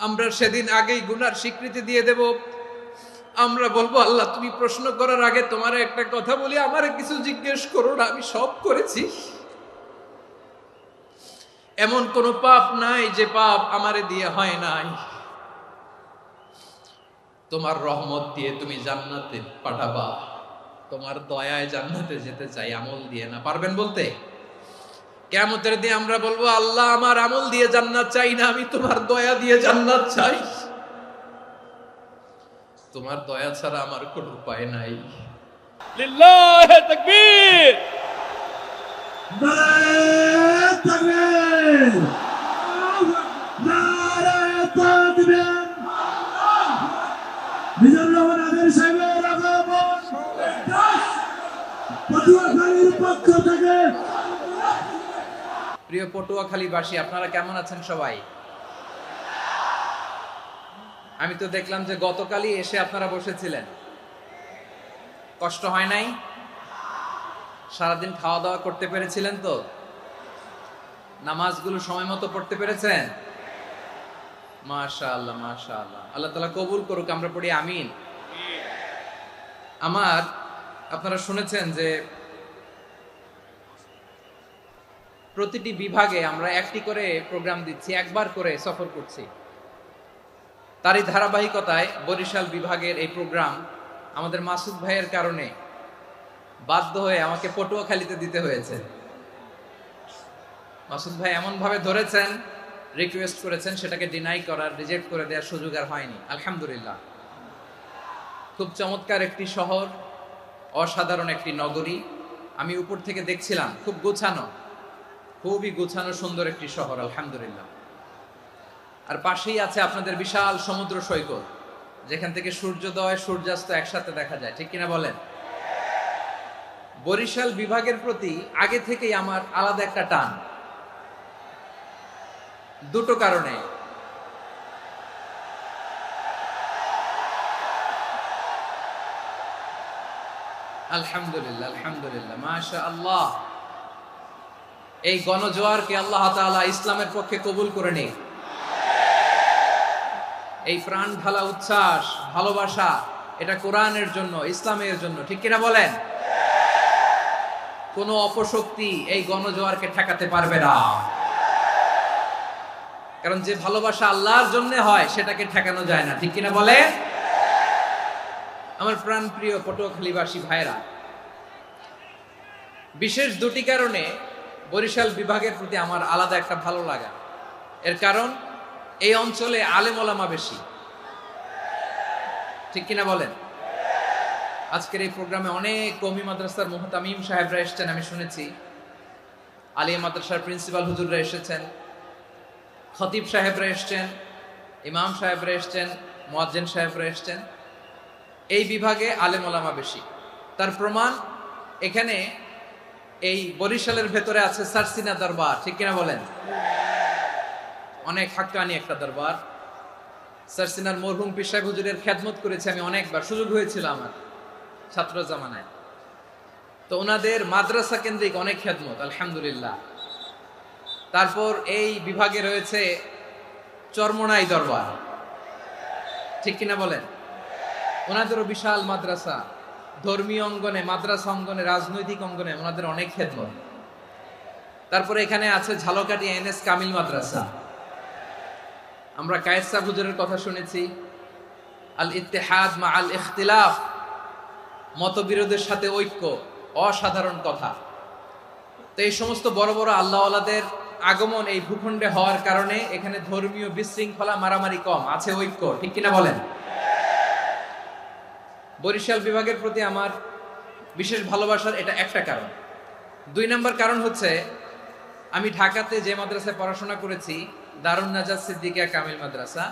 আমরা সেদিন আগেই গুনার স্বীকৃতি দিয়ে দেব। আমরা বলবো, আল্লাহ তুমি প্রশ্ন করার আগে তোমার একটা কথা বলি, আমারে কিছু জিজ্ঞেস করো না, আমি সব করেছি। এমন কোন পাপ নাই যে পাপ আমারে দিয়ে হয় নাই। তোমার রহমত দিয়ে তুমি জান্নাতে পাঠাবা, তোমার দয়ায় জান্নাতে যেতে চাই, আমল দিয়ে না। পারবেন বলতে? কিয়ামতের দিন আমরা বলবো, আল্লাহ আমার আমল দিয়ে জান্নাত চাই না, আমি তোমার দয়া দিয়ে জান্নাত চাই। তোমার দয়া ছাড়া আমার কোনো উপায় নাই। লিল্লাহি তাকবীর, নারায়ে তাকবীর, নারায়ে তাকবীর। মিজানুর রহমান আদের সাহেবের আগমন পটুয়াখালীর পক্ষ থেকে। প্রিয় পটুয়াখালীবাসী, আপনারা কেমন আছেন সবাই? আমি তো দেখলাম যে গতকালই এসে আপনারা বসেছিলেন। কষ্ট হয় নাই? সারাদিন খাওয়া দাওয়া করতে পেরেছিলেন তো? নামাজগুলো সময় মতো পড়তে পেরেছেন? মাশাআল্লাহ, মাশাআল্লাহ। আল্লাহ তাআলা কবুল করুক, আমরা পড়ি আমিন। আপনারা শুনেছেন যে প্রতিটি বিভাগে আমরা একটি করে প্রোগ্রাম দিচ্ছি, একবার করে সফর করছি। তারই ধারাবাহিকতায় বরিশাল বিভাগের এই প্রোগ্রাম আমাদের মাসুদ ভাইয়ের কারণে বাধ্য হয়ে আমাকে পটুয়াখালীতে দিতে হয়েছে। মাসুদ ভাই এমন ভাবে ধরেছেন, রিকোয়েস্ট করেছেন, সেটাকে ডিনাই করার, রিজেক্ট করে দেওয়ার সুযোগ আর হয়নি। আলহামদুলিল্লাহ। খুব চমৎকার একটি শহর, অসাধারণ একটি নগরী। আমি উপর থেকে দেখছিলাম, খুব গোছানো, খুবই গোছানো সুন্দর একটি শহর, আলহামদুলিল্লাহ। আর পাশেই আছে আপনাদের বিশাল সমুদ্র সৈকত, যেখান থেকে সূর্যোদয় সূর্যাস্ত একসাথে দেখা যায়, ঠিক কিনা বলেন? বরিশাল বিভাগের প্রতি আগে থেকেই আমার আলাদা একটা টান, দুটো কারণে। আলহামদুলিল্লাহ, আলহামদুলিল্লাহ, মাশাআল্লাহ। এই গণজোয়ারকে আল্লাহ তাআলা ইসলামের পক্ষে কবুল করে নিক। এই প্রাণ ঢালা উচ্ছ্বাস, ভালোবাসা, এটা কোরআনের জন্য, ইসলামের জন্য, ঠিক কিনা বলেন? কোন অপশক্তি এই গণজোয়ারকে ঠেকাতে পারবে না। কারণ যে ভালোবাসা আল্লাহর জন্য হয় সেটাকে ঠেকানো যায় না, ঠিক কিনা বলে? আমার প্রাণ প্রিয় পটুয়াখালীবাসী ভাইরা, বিশেষ দুটি কারণে বরিশাল বিভাগের প্রতি আমার আলাদা একটা ভালো লাগা। এর কারণ, এই অঞ্চলে আলেম ওলামা বেশি, ঠিক কিনা বলেন? আজকের এই প্রোগ্রামে অনেক কওমি মাদ্রাসার মুহতামিম সাহেবরা এসেছেন, আমি শুনেছি। আলিয়া মাদ্রাসার প্রিন্সিপাল হুজুররা এসেছেন, খতিব সাহেবরা এসেছেন, ইমাম সাহেবরা এসেছেন, মুয়াজ্জিন সাহেবরা এসেছেন। এই বিভাগে আলেম ওলামা বেশি। তার প্রমাণ, এখানে এই বরিশালের ভেতরে আছে সারসিনা দরবার, ঠিক কিনা বলেন? অনেক হাক্কানি একটা দরবার। সারসিনার মরহুম পীর সাহেব হুজুরের খেদমত করেছি আমি অনেকবার, সুযোগ হয়েছিল আমার ছাত্র জামানায়। তো ওনাদের মাদ্রাসা কেন্দ্রিক অনেক খেদমত, আলহামদুলিল্লাহ। তারপর এই বিভাগে রয়েছে চরমোনাই দরবার, ঠিক কিনা বলেন? ওনাদেরও বিশাল মাদ্রাসা, ধর্মীয় অঙ্গনে, মাদ্রাসা অঙ্গনে, রাজনৈতিক অঙ্গনে ওনাদের অনেক খেদমত। তারপরে এখানে আছে ঝালকাঠি এনএস কামিল মাদ্রাসা। আমরা কায়েস সাহেব হুজুরের কথা শুনেছি, আল ইত্তেহাদ মা আল ইখতিলাফ, মতবিরোধের সাথে ঐক্য, অসাধারণ কথা। তো এই সমস্ত বড় বড় আল্লাহওয়ালাদের আগমন এই ভূখণ্ডে হওয়ার কারণে এখানে ধর্মীয় বিশৃঙ্খলা, মারামারি কম, আছে ঐক্য, ঠিক কিনা বলেন? বরিশাল বিভাগের প্রতি আমার বিশেষ ভালোবাসার এটা একটা কারণ। দুই নম্বর কারণ হচ্ছে, আমি ঢাকাতে যে মাদ্রাসায় পড়াশোনা করেছি, দারুন নাজাত সিদ্দিকিয়া কামিল মাদ্রাসা,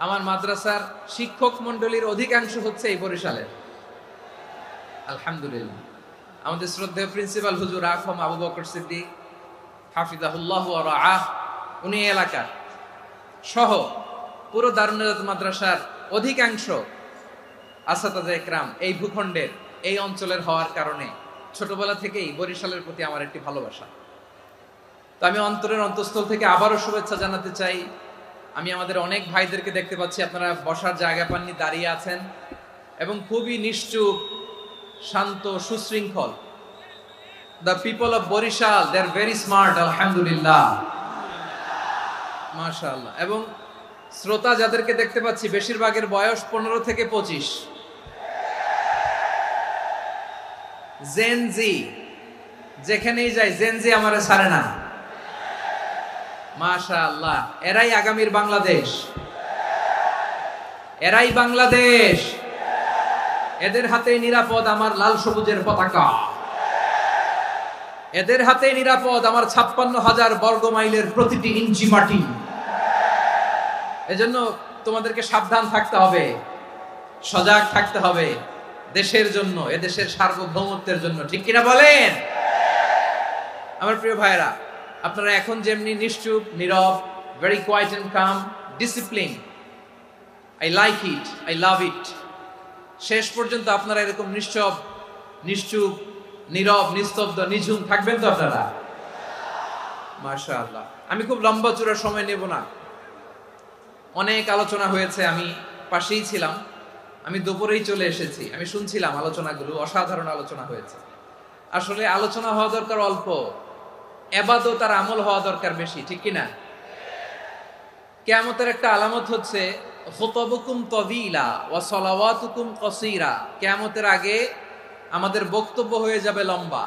আমার মাদ্রাসার শিক্ষক মন্ডলীর অধিকাংশ হচ্ছে এই বরিশালের, আলহামদুলিল্লাহ। আমাদের শ্রদ্ধেয় প্রিন্সিপাল হুজুর আখম আবু বকর সিদ্দিক হাফিজাহুল্লাহ ওয়া রাআহ, উনি এলাকার সহ পুরো দারুন নাজাত মাদ্রাসার অধিকাংশ আসাতাজা ইকরাম এই ভূখণ্ডের, এই অঞ্চলের হওয়ার কারণে ছোটবেলা থেকেই বরিশালের প্রতি আমার একটি ভালোবাসা। তো আমি অন্তরের অন্তঃস্থল থেকে আবারও শুভেচ্ছা জানাতে চাই আমি আমাদের অনেক ভাইদেরকে দেখতে পাচ্ছি আপনারা বসার জায়গা পাননি, দাঁড়িয়ে আছেন এবং খুবই নিশ্চুপ, শান্ত, সুশৃঙ্খল। The people of Barishal, they are very smart, আলহামদুলিল্লাহ, মাশাআল্লাহ। এবং শ্রোতা যাদেরকে দেখতে পাচ্ছি বেশিরভাগের বয়স 15 থেকে 25। জেনজি, যেখানেই যাই জেনজি আমারে ছাড়ে না, মাশাআল্লাহ। এরাই আগামীর বাংলাদেশ, এরাই বাংলাদেশ। এদের হাতে নিরাপদ আমার লাল সবুজের পতাকা, এদের হাতে নিরাপদ আমার 56,000 বর্গ মাইলের প্রতিটি ইঞ্চি মাটি। এজন্য তোমাদেরকে সাবধান থাকতে হবে, সজাগ থাকতে হবে দেশের জন্য, এদেশের সার্বভৌমত্বের জন্য, ঠিক কিনা বলেন? আমার প্রিয় ভাইরা, আপনারা এখন যেমনি নিশ্চুপ, নীরব, very quiet and calm, discipline, I like it, I love it. শেষ পর্যন্ত আপনারা এরকম নিশ্চুপ, নীরব, নিস্তব্ধ, নিঝুম থাকবেন তো আপনারা? মাশাআল্লাহ। আমি খুব লম্বা চূড়া সময় নেব না, অনেক আলোচনা হয়েছে, আমি পাশেই ছিলাম, আমি দুপুরেই চলে এসেছি, আমি শুনছিলাম আলোচনাগুলো, অসাধারণ আলোচনা হয়েছে। আসলে আলোচনা হওয়া দরকার অল্প, ইবাদত আর আমল হওয়া দরকার বেশি, ঠিক কিনা? কিয়ামতের একটা আলামত হচ্ছে খুতবুকুম তাওয়িলা ওয়া সালাওয়াতুকুম কাসীরা। কিয়ামতের আগে আমাদের বক্তব্য হয়ে যাবে লম্বা।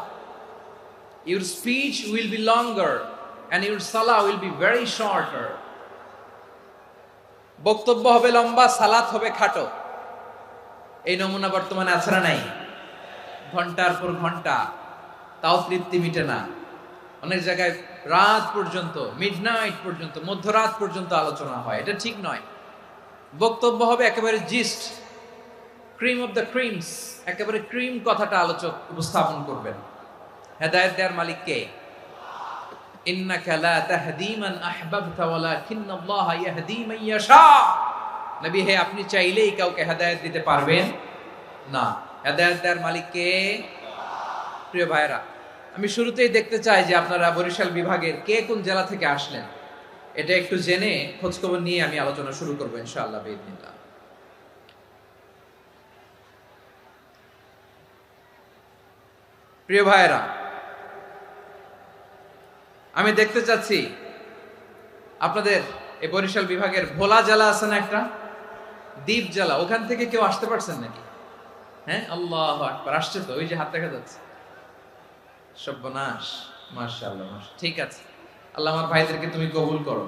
Your speech will be longer and your salah will be very shorter. বক্তব্য হবে লম্বা, সালাত হবে খাটো। এই নমুনা বর্তমানে আছে না নাই? ঘন্টার পর ঘন্টা, তাও তৃপ্তি মিটে না। অনেক জায়গায় রাত পর্যন্ত, মিডনাইট পর্যন্ত, মধ্যরাত পর্যন্ত আলোচনা হয়, এটা ঠিক নয়। বক্তব্য হবে একেবারে gist, cream of the creams, একেবারে ক্রিম কথাটা আলোচক উপস্থাপন করবেন। হেদায়েত দেওয়ার মালিক কে? ইন্নাকা লা তাহদি মান আহবাবতা ওয়ালাকিন্নাল্লাহা ইয়াহদি মান ইয়াশা। নবী হে, আপনি চাইলেই কাউকে হেদায়েত দিতে পারবেন না, হেদায়েত দেওয়ার মালিক কে? প্রিয় ভাইরা, আমি শুরুতেই দেখতে চাই যে আপনারা বরিশাল বিভাগের কে কোন জেলা থেকে আসলেন, এটা একটু জেনে খোঁজখবর নিয়ে আমি আলোচনা শুরু করবো ইনশাআল্লাহ বিইذنিল্লাহ। প্রিয় ভাইরা, আমি দেখতে চাচ্ছি আপনাদের এই বরিশাল বিভাগের ভোলা জেলা আছে না একটা, দ্বীপ জেলা, ওখান থেকে কেউ আসতে পারছেন নাকি? হ্যাঁ, আল্লাহু আকবার, আসছে তো, ওই যে হাত দেখা যাচ্ছে। সর্বনাশ, মাশাআল্লাহ, ঠিক আছে, আল্লাহ আমার ভাইদেরকে তুমি কবুল করো।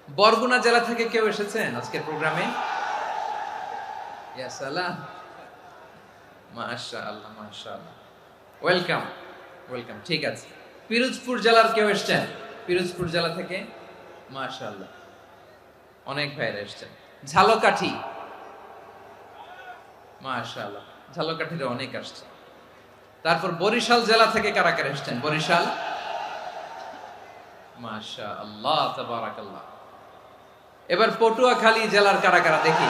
বরগুনা জেলা থেকে কেউ এসেছেন আজকের প্রোগ্রামে? ইয়া সালাম, মাশাআল্লাহ, মাশাআল্লাহ, ওয়েলকাম, ওয়েলকাম, ঠিক আছে। পিরোজপুর জেলার কেউ এসেছেন? পিরোজপুর জেলা থেকে মাশাআল্লাহ অনেক ভাইরা এসেছেন। ঝালকাঠি, মাশাআল্লাহ, ঝালকাঠিতে অনেক আসছে। তারপর বরিশাল জেলা থেকে কারা কারা এসেছেন? বরিশাল, মাশাআল্লাহ, তাবারাকাল্লাহ। এবার পটুয়াখালী জেলার কারা কারা দেখি?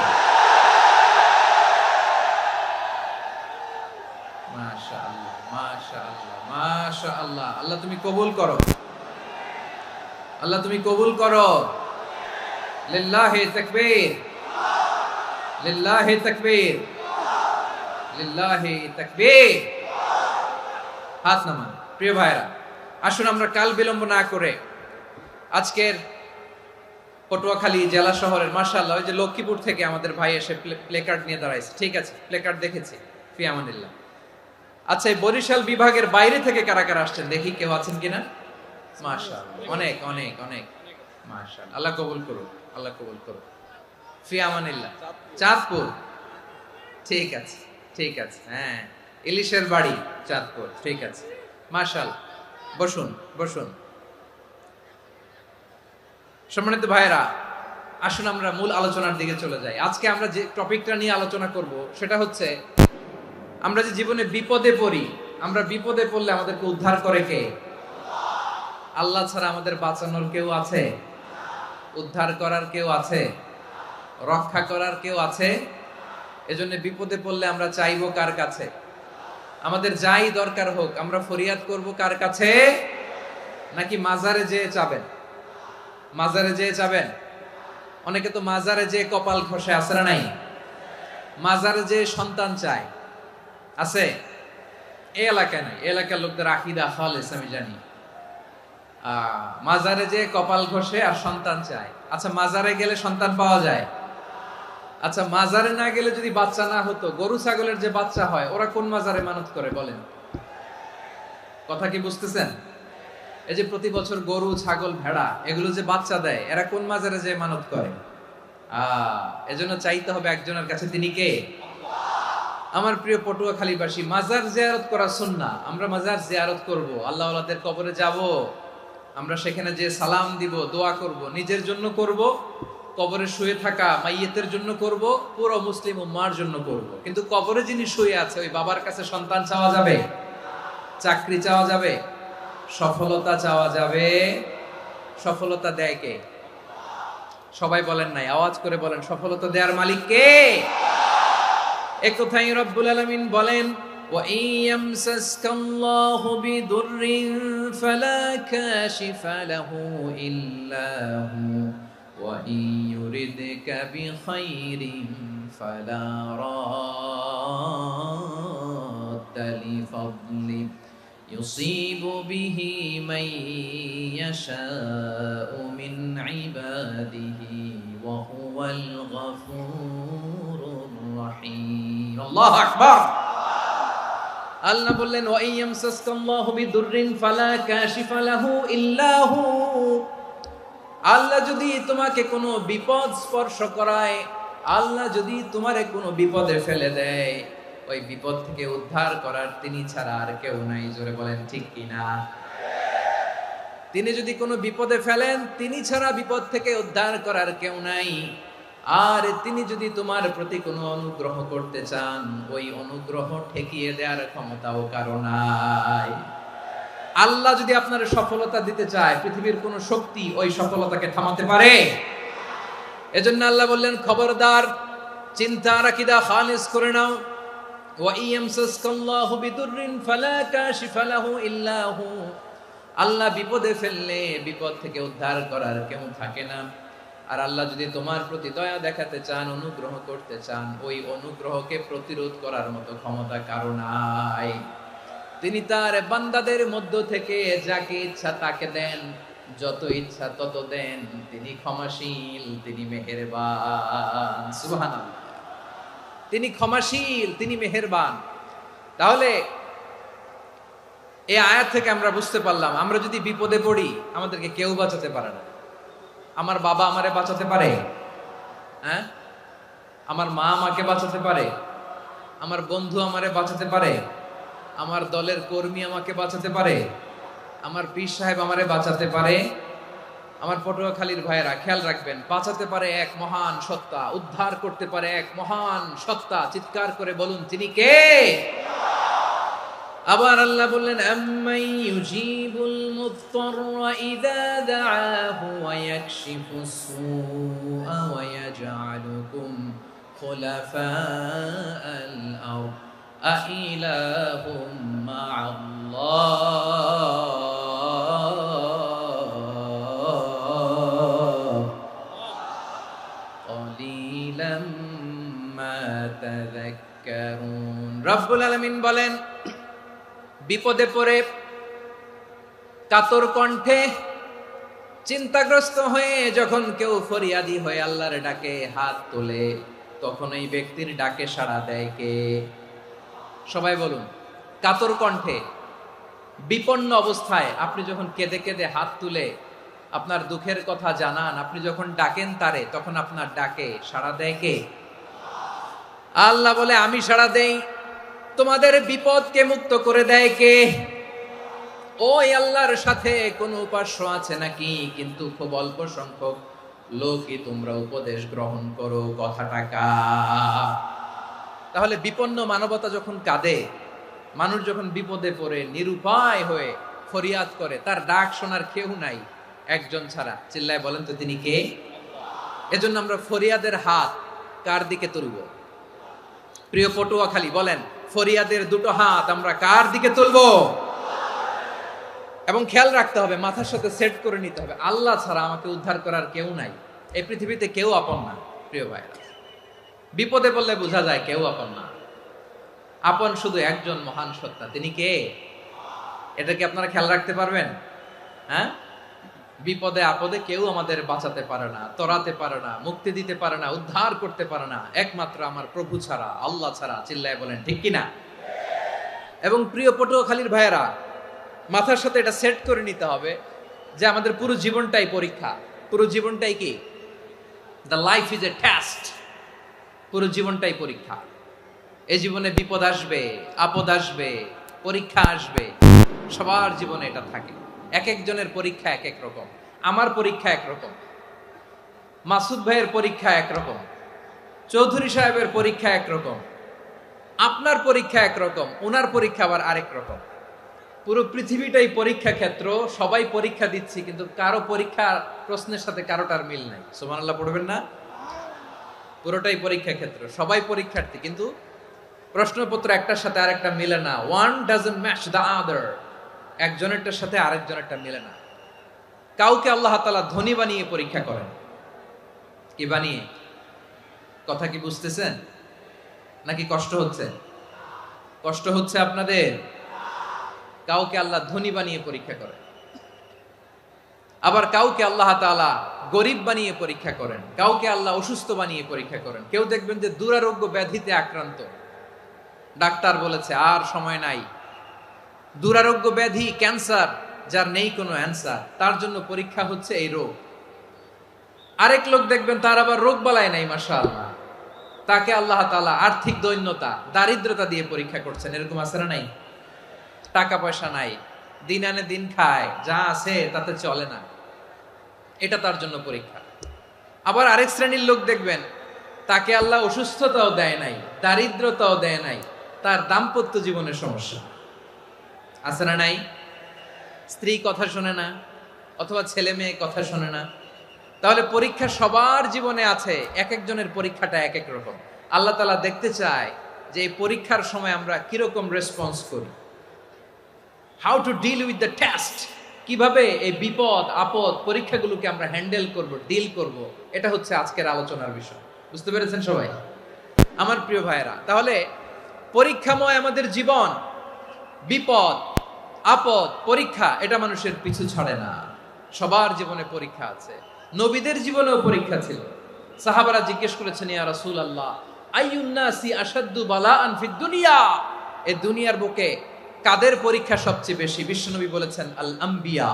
মাশাআল্লাহ, মাশাআল্লাহ, মাশাআল্লাহ। আল্লাহ তুমি কবুল করো, আল্লাহ তুমি কবুল করো। লিল্লাহি তাকবীর, লিল্লাহি তাকবীর, লিল্লাহি তাকবীর। হাত নামান। প্রিয় ভাইরা, আসুন আমরা কাল বিলম্ব না করে আজকের পটুয়াখালী জেলা শহরের, মাশাআল্লাহ, ওই যে লক্ষ্মীপুর থেকে আমাদের ভাই এসে প্লেকার্ড নিয়ে দাঁড়াইছে, ঠিক আছে, প্লেকার্ড দেখেছি, ফি আমানিল্লাহ। আচ্ছা, এই বরিশাল বিভাগের বাইরে থেকে কারা কারা আসছেন দেখি, কেউ আছেন কিনা? মাশাআল্লাহ, অনেক অনেক অনেক, মাশাআল্লাহ, আল্লাহ কবুল করুন, আল্লাহ কবুল করুন, ফি আমানিল্লাহ। চাঁদপুর, ঠিক আছে, ঠিক আছে, হ্যাঁ, ইলিশের বাড়ি, চাঁদপুর, ঠিক আছে, মাশাআল্লাহ। বসুন, বসুন। সম্মানিত ভাইরা, আসুন আমরা মূল আলোচনার দিকে চলে যাই। আজকে আমরা যে টপিকটা নিয়ে আলোচনা করব সেটা হচ্ছে, আমরা যে জীবনে বিপদে পড়ি, আমরা বিপদে পড়লে আমাদেরকে উদ্ধার করে কে? আল্লাহ ছাড়া আমাদের বাঁচানোর কেউ আছে? উদ্ধার করার কেউ আছে? রক্ষা করার কেউ আছে? এজন্য বিপদে পড়লে আমরা চাইবো কার কাছে? আমাদের যাই দরকার হোক আমরা ফরিয়াদ করব কার কাছে? নাকি মাজারে যেয়ে চাবেন? মাজারে যেয়ে যাবেন? অনেকে তো মাজারে যে কপাল ঘষে, আছে না নাই? মাজারে যে সন্তান চায়, আছে? এই এলাকায় নাই, এই এলাকার লোকদের আকীদা খালেস আমি জানি। মাজারে যে কপাল ঘষে আর সন্তান চায়। আচ্ছা, মাজারে গেলে সন্তান পাওয়া যায়? আচ্ছা, মাজারে না গেলে যদি বাচ্চা না হতো, গরু ছাগলের যে বাচ্চা হয় ওরা কোন মাজারে মানত করে বলেন? কথা কি বুঝতেছেন? এই যে প্রতি বছর গরু ছাগল ভেড়া এগুলো যে বাচ্চা দেয়, এরা কোন মাজারে যে মানত করে? এজন্য চাইতে হবে একজনের কাছে, তিনি কে? আমার প্রিয় পটুয়াখালীবাসী, মাজার জিয়ারত করা সুন্নাহ। আমরা মাজার জিয়ারত করব, আল্লাহ ওয়ালাদের কবরে যাব, আমরা সেখানে যে সালাম দিব, দোয়া করব, নিজের জন্য করব, কবরে শুয়ে থাকা মাইয়েতের জন্য করব, পুরো মুসলিম উম্মার জন্য করব। কিন্তু কবরে যিনি শুয়ে আছে ওই বাবার কাছে সন্তান চাওয়া যাবে? চাকরি চাওয়া যাবে? সফলতা চাওয়া যাবে? সফলতা দেয় কে? সবাই বলেন নাই, আওয়াজ করে বলেন, সফলতা দেওয়ার মালিক কে? এক কথাই রব্বুল আলামিন বলেন, ওয়া ইয়ামসাসকাল্লাহু বিদুররিন ফালা কাশিফা লাহু ইল্লা হু ওয়া ইয়ুরিদকা বিখাইরিন ফালা রাদ্দা লিফাদলি ইউসিবু বিহি মান ইয়াশাউ মিন ইবাদিহি ওয়া হুয়াল গফুরুর রহিম। আল্লাহু আকবার। আল্লাহ বললেন, ওয়া ইয়ামসাসকাল্লাহু বিদুররিন ফালা কাশিফা লাহু ইল্লা হু। আল্লাহ যদি তোমাকে কোনো বিপদ স্পর্শ করায়, আল্লাহ যদি তোমারে কোনো বিপদে ফেলে দেয়, ওই বিপদ থেকে উদ্ধার করার তিনি ছাড়া আর কেউ নাই। জোরে বলেন ঠিক কিনা? তিনি যদি কোনো বিপদে ফেলেন, তিনি ছাড়া বিপদ থেকে উদ্ধার করার কেউ নাই। আর তিনি যদি তোমার প্রতি কোনো অনুগ্রহ করতে চান, ওই অনুগ্রহ ঠেকিয়ে দেওয়ার ক্ষমতাও কারো নাই। আল্লাহ যদি আপনার সফলতা দিতে চায়, পৃথিবীর কোনো শক্তি ওই সফলতাকে থামাতে পারে? এজন্য আল্লাহ বললেন, খবরদার, চিন্তা আকীদা খালিস করে নাও। ওয়া ইয়ামসাসকাল্লাহু বিদুররিন ফালা কাশিফা লাহু ইল্লা হু। আল্লাহ বিপদে ফেললে বিপদ থেকে উদ্ধার করার কেউ থাকে না। আর আল্লাহ যদি তোমার প্রতি দয়া দেখাতে চান, অনুগ্রহ করতে চান, ওই অনুগ্রহকে প্রতিরোধ করার মতো ক্ষমতা কারো নাই। তিনি তার বান্দাদের মধ্য থেকে যাকে ইচ্ছা তাকে দেন, যত ইচ্ছা তত দেন। তিনি ক্ষমাশীল, তিনি মেহেরবান। সুবহানাল্লাহ। তিনি ক্ষমাশীল, তিনি মেহেরবান। তাহলে এই আয়াত থেকে আমরা বুঝতে পারলাম, আমরা যদি বিপদে পড়ি আমাদেরকে কেউ বাঁচাতে পারে না। আমার বাবা আমারে বাঁচাতে পারে? হ্যাঁ? আমার মা আমাকে বাঁচাতে পারে? আমার বন্ধু আমারে বাঁচাতে পারে? আমার দলের কর্মী আমাকে বাঁচাতে পারে? আমার পীর সাহেব আমারে বাঁচাতে পারে? আমার পটুয়াখালীর ভাইয়েরা খেয়াল রাখবেন, বাঁচাতে পারে এক মহান সত্তা, উদ্ধার করতে পারে এক মহান সত্তা। চিৎকার করে বলুন, তিনি কে? আবার আল্লাহ বললেন, আম্মাই ইউজিবুল মুত্তাররা ইযা দাআহু ওয়া ইয়াকশিফুস সুআ ওয়া ইয়াজআলুকুম খুলাফাআল আরদ আইলাহুম মা'আল্লাহ ক্বালিলাম মা তাযাক্কারুন। রব্বুল আলামিন বলেন, বিপদে পড়ে কাতর কণ্ঠে চিন্তাগ্রস্ত হয়ে যখন কেউ ফরিয়াদি হয়ে আল্লাহর ডাকে হাত তোলে, তখন এই ব্যক্তির ডাকে সাড়া দেয় কে? সবাই বলুন। কাতর কণ্ঠে বিপন্ন অবস্থায় আপনি যখন কেঁদে কেঁদে হাত তুলে আপনার দুঃখের কথা জানান, আপনি যখন ডাকেন তারে, তখন আপনার ডাকে সাড়া দেয় কে? আল্লাহ বলে, আমি সাড়া দেই। তোমাদের বিপদকে মুক্ত করে দেয় কে? ওই আল্লাহর সাথে কোন উপাস্য আছে নাকি? কিন্তু খুব অল্প সংখ্যক লোকই তোমরা উপদেশ গ্রহণ করো। কথাটা কার? তাহলে বিপন্ন মানবতা যখন কাঁদে, মানুষ যখন বিপদে পড়ে নিরুপায় হয়ে ফরিয়াদ করে, তার ডাক শোনার কেউ নাই একজন ছাড়া। চিল্লায় বলেন তো, তিনি কে? এজন্য আমরা ফরিয়াদের হাত কার দিকে তুলব? প্রিয় পটুয়াখালী বলেন, ফরিয়াদের দুটো হাত আমরা কার দিকে তুলবো? এবং খেয়াল রাখতে হবে, মাথার সাথে সেট করে নিতে হবে, আল্লাহ ছাড়া আমাকে উদ্ধার করার কেউ নাই। এই পৃথিবীতে কেউ আপন না প্রিয় ভাইরা। বিপদে পড়লে বোঝা যায় কেউ আপন না। আপন শুধু একজন মহান সত্তা, তিনি কে? এটা কি আপনারা খেয়াল রাখতে পারবেন? হ্যাঁ, বিপদে আপদে কেউ আমাদের বাঁচাতে পারে না, তরাতে পারে না, মুক্তি দিতে পারে না, উদ্ধার করতে পারে না, একমাত্র আমার প্রভু ছাড়া, আল্লাহ ছাড়া। চিল্লায় বলেন ঠিক কিনা? এবং প্রিয় পটুয়াখালীর ভাইয়েরা, মাথার সাথে এটা সেট করে নিতে হবে যে আমাদের পুরো জীবনটাই পরীক্ষা। পুরো জীবনটাই কি? The life is a test. পুরো জীবনটাই পরীক্ষা। এই জীবনে বিপদ আসবে, আপদ আসবে, পরীক্ষা আসবে, সবার জীবনে এটা থাকে। এক একজনের পরীক্ষা এক এক রকম। আমার পরীক্ষা একরকম, মাসুদ ভাইয়ের পরীক্ষা একরকম, চৌধুরী সাহেবের পরীক্ষা একরকম, আপনার পরীক্ষা একরকম, ওনার পরীক্ষা আবার আরেক রকম। পুরো পৃথিবীটাই পরীক্ষা ক্ষেত্র, সবাই পরীক্ষা দিচ্ছি, কিন্তু কারো পরীক্ষা প্রশ্নের সাথে কারোটার মিল নাই। সুবহানাল্লাহ পড়বেন না? পুরোটাই পরীক্ষা ক্ষেত্র, সবাই পরীক্ষার্থী, কিন্তু প্রশ্নপত্র একটার সাথে আরেকটা মিলে না। One doesn't match the other. একজনেরটার সাথে আরেকজনেরটা মিলে না। কাউকে আল্লাহ তাআলা ধনী বানিয়ে পরীক্ষা করেন। কি বানিয়ে? কথা কি বুঝতেছেন নাকি কষ্ট হচ্ছে? কষ্ট হচ্ছে আপনাদের? কাউকে আল্লাহ ধনী বানিয়ে পরীক্ষা করেন, আবার কাউকে আল্লাহ তাআলা গরিব বানিয়ে পরীক্ষা করেন, কাউকে আল্লাহ অসুস্থ বানিয়ে পরীক্ষা করেন। কেউ দেখবেন যে দুরারোগ্য ব্যাধিতে আক্রান্ত, ডাক্তার বলেছে আর সময় নাই, দুরারোগ্য ব্যাধি, ক্যান্সার, যার নেই কোনো অ্যান্সার, তার জন্য পরীক্ষা হচ্ছে এই রোগ। আরেক লোক দেখবেন তার আবার রোগ বালাই নাই, মাশাআল্লাহ, তাকে আল্লাহ তাআলা আর্থিক দৈন্যতা, দারিদ্রতা দিয়ে পরীক্ষা করছেন। এরকম আছে না নাই? টাকা পয়সা নাই, দিন আনে দিন খায়, যা আছে তাতে চলে না, এটা তার জন্য পরীক্ষা। আবার আরেক শ্রেণীর লোক দেখবেন তাকে আল্লাহ অসুস্থতাও দেয় নাই, দারিদ্রতাও দেয় নাই, তার দাম্পত্য জীবনের সমস্যা আছে না নাই? স্ত্রী কথা শোনে না, অথবা ছেলে মেয়ে কথা শোনে না। তাহলে পরীক্ষা সবার জীবনে আছে, এক একজনের পরীক্ষাটা এক এক রকম। আল্লাহ তাআলা দেখতে চায় যে এই পরীক্ষার সময় আমরা কিরকম রেসপন্স করি, how to deal with the test, কিভাবে এই বিপদ আপদ পরীক্ষাগুলোকে আমরা হ্যান্ডেল করব, ডিল করব। এটা হচ্ছে আজকের আলোচনার বিষয়। বুঝতে পেরেছেন সবাই আমার প্রিয় ভাইয়েরা? তাহলে পরীক্ষাময় আমাদের জীবন, বিপদ আপদ পরীক্ষা, এটা মানুষের পিছু ছাড়ে না। সবার জীবনে পরীক্ষা আছে। নবীদের জীবনেও পরীক্ষা ছিল। সাহাবারা জিজ্ঞেস করেছেন, ইয়া রাসূলুল্লাহ, আইয়ুন নাসি আশাদ্দু বালাআন ফিদ দুনিয়া, এই দুনিয়ার বুকে কাদের পরীক্ষা সবচেয়ে বেশি? বিশ্বনবী বলেছেন, আল আম্বিয়া।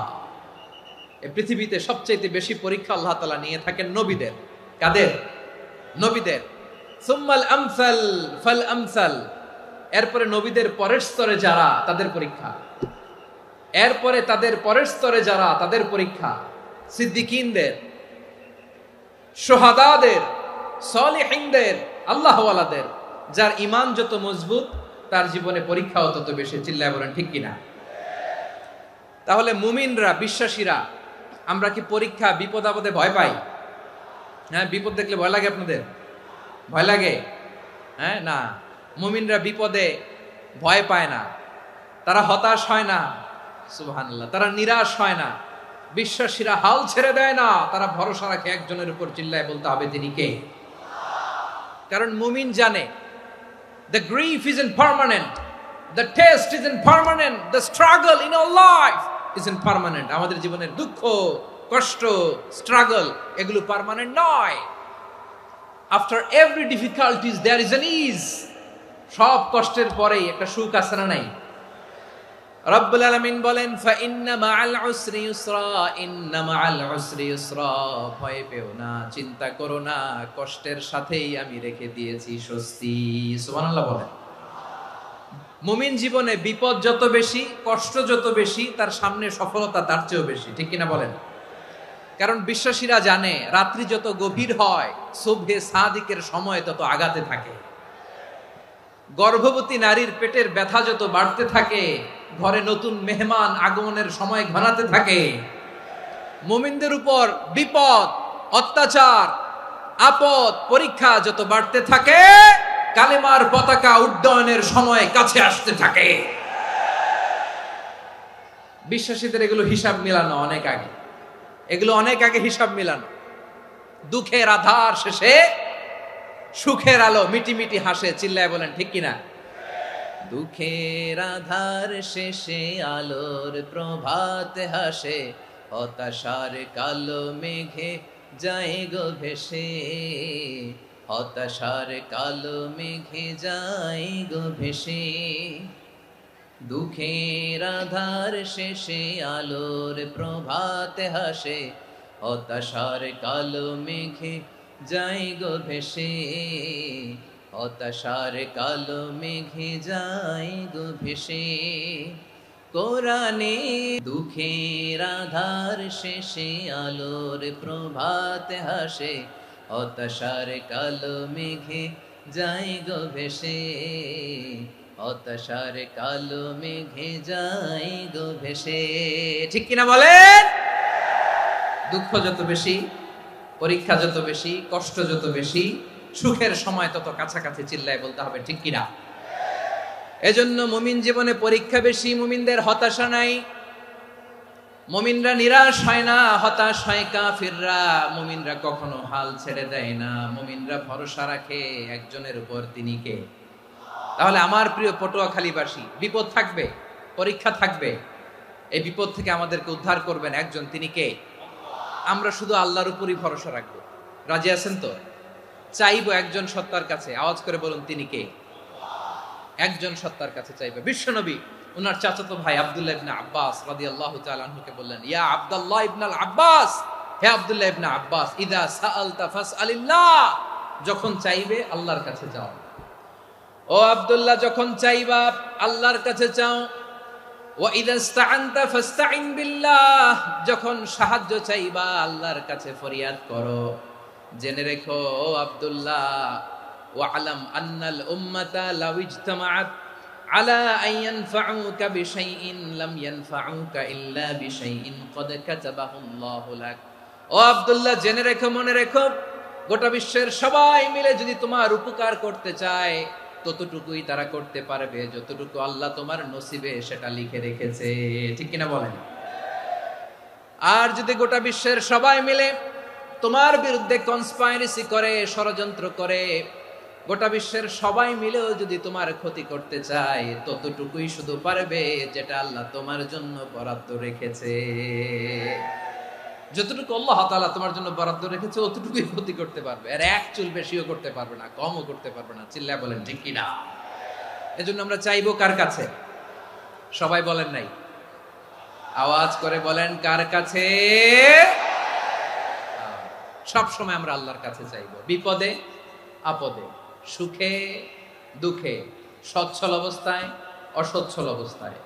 এই পৃথিবীতে সবচেয়ে বেশি পরীক্ষা আল্লাহ তাআলা নিয়ে থাকেন নবীদের। কাদের? নবীদের। সুম্মাল আমসাল ফাল আমসাল, এরপরে নবীদের পরের স্তরে যারা, তাদের পরীক্ষা। এরপরে তাদের পরের স্তরে যারা, তাদের পরীক্ষা। সিদ্দিকিনদের, শুহাদাদের, সলিহিনদের, আল্লাহওয়ালাদের। যার ঈমান যত মজবুত, তার জীবনে পরীক্ষাও তত বেশি। চিল্লায় বলেন ঠিক কিনা? তাহলে মুমিনরা, বিশ্বাসীরা, আমরা কি পরীক্ষা বিপদ আপদে ভয় পাই? হ্যাঁ, বিপদ দেখলে ভয় লাগে আপনাদের? ভয় লাগে? হ্যাঁ, না, মুমিনরা বিপদে ভয় পায় না, তারা হতাশ হয় না, সুবহানাল্লাহ, তারা নিরাশ হয় না। বিশ্বাসীরা হাল ছেড়ে দেয় না, তারা ভরসা রাখে একজনের উপর। চিল্লায় বলতে হবে তিনি কে? কারণ মুমিন জানে the grief isn't permanent, the test isn't permanent, the struggle in our life isn't permanent. আমাদের জীবনের দুঃখ, কষ্ট, স্ট্রাগল, এগুলো পার্মানেন্ট নয়। After every difficulties there is an ease. সব কষ্টের পরেই একটা সুখ আছে না নাই? রব্বুল আলামিন বলেন, ফাইন্না মাআল উসরি ইউসরা, ইন্না মাআল উসরি ইউসরা, ভয় পেও না, চিন্তা করো না, কষ্টের সাথেই আমি রেখে দিয়েছি স্বস্তি। সুবহানাল্লাহ বলেন। মুমিন জীবনে বিপদ যত বেশি, কষ্ট যত বেশি, তার সামনে সফলতা তার চেয়েও বেশি। ঠিক কিনা বলেন? কারণ বিশ্বাসীরা জানে রাত্রি যত গভীর হয়, সুবহে সাদিকের সময় তত আগাতে থাকে। গর্ভবতী নারীর পেটের ব্যথা যত বাড়তে থাকে, ঘরে নতুন মেহমান আগমনের সময় ঘনাতে থাকে। মুমিনদের উপর বিপদ, অত্যাচার, আপদ, পরীক্ষা যত বাড়তে থাকে, কালেমার পতাকা উড্ডয়নের সময় কাছে আসতে থাকে। বিশ্বাসীদের এগুলো হিসাব মিলানো অনেক আগে, এগুলো অনেক আগে হিসাব মিলানো। দুঃখের আধার শেষে সুখের আলো মিটি মিটি হাসে, চিল্লায় বলেন ঠিক কিনা? দুঃখের আধার শেষে আলোর প্রভাত হাসে, হতাশার কালো মেঘে যায় গো ভেসে, হতাশার কালো মেঘে যায় গো ভেসে। দুঃখের আধার শেষে আলোর প্রভাত হাসে, হতাশার কালো মেঘে যায় গো ভেসে, হতাশার কালো মেঘে যায় গো ভেসে। কোরআনে দুঃখের আধার শেষে আলোর প্রভাত হাসে, হতাশার কালো মেঘে যায় গো ভেসে, হতাশার কালো মেঘে যায় গো ভেসে। ঠিক কিনা বলেন? দুঃখ যত বেশি, পরীক্ষা যত বেশি, কষ্ট যত বেশি, সুখের সময় তত কাছাকাছি, চিল্লায় বলতে হবে ঠিক কিনা? এজন্য মুমিন জীবনে পরীক্ষা বেশি, মুমিনদের হতাশা নাই। মুমিনরা নিরাশ হয় না, হতাশ হয় কাফিররা। মুমিনরা কখনো হাল ছেড়ে দেয় না, মুমিনরা ভরসা রাখে একজনের উপর, তিনি কে? তাহলে আমার প্রিয় পটুয়াখালীবাসী, বিপদ থাকবে, পরীক্ষা থাকবে, এই বিপদ থেকে আমাদেরকে উদ্ধার করবেন একজন, তিনি কে? আমরা শুধু আল্লাহর উপরই ভরসা রাখবো। রাজি আছেন তো? চাইবো একজন সত্তার কাছে, আওয়াজ করে বলুন তিনি কে? একজন সত্তার কাছে চাইবে। বিশ্বনবী ওনার চাচাতো ভাই আব্দুল্লাহ ইবনে আব্বাস রাদিয়াল্লাহু তাআলা আনহুকে বললেন, ইয়া আব্দুল্লাহ ইবনুল আব্বাস, হে আব্দুল্লাহ ইবনে আব্বাস, ইদা সাআলতা ফাসআলিল্লাহ, যখন চাইবে আল্লাহর কাছে যাও। ও আব্দুল্লাহ, যখন চাইবা আল্লাহর কাছে চাও। ওয়া ইদা ইসতাআনতা ফাসতাইন বিল্লাহ, যখন সাহায্য চাইবা আল্লাহর কাছে ফরিয়াদ করো। জেনে রেখো ও আব্দুল্লাহ, ওয়া'লাম আন্নাল উম্মাতা লাউ ইজতামাআত আলা আন ইয়ানফাউকা বিশাইইন লাম ইয়ানফাউকা ইল্লা বিশাইইন ক্বাদ কাতাবাহু আল্লাহু লাক। ও আব্দুল্লাহ, জেনে রেখো, মনে রেখো, গোটা বিশ্বের সবাই মিলে যদি তোমার উপকার করতে চায় ততটুকুই তারা করতে পারবে যতটুকু আল্লাহ তোমার নসিবে সেটা লিখে রেখেছে। ঠিক কিনা বলেন? আর যদি গোটা বিশ্বের সবাই মিলে তোমার বিরুদ্ধে কনস্পাইরেসি করে, ষড়যন্ত্র করে, গোটা বিশ্বের সবাই মিলেও যদি তোমার ক্ষতি করতে চায় ততটুকুই শুধু পারবে যেটা আল্লাহ তোমার জন্য বরাদ্দ রেখেছে। যতটুকু আল্লাহ তাআলা তোমার জন্য বরাদ্দ রেখেছে অতটুকুই ক্ষতি করতে পারবে, আর এক চুল বেশিও করতে পারবে না, কমও করতে পারবে না। চিল্লায় বলেন ঠিক কিনা? এজন্য আমরা চাইবো কার কাছে? সবাই বলেন নাই, আওয়াজ করে বলেন কার কাছে? সব সময় আমরা আল্লাহর কাছে চাইবো, বিপদে আপদে, সুখে দুঃখে, সচ্ছল অবস্থায় অসচ্ছল অবস্থায়,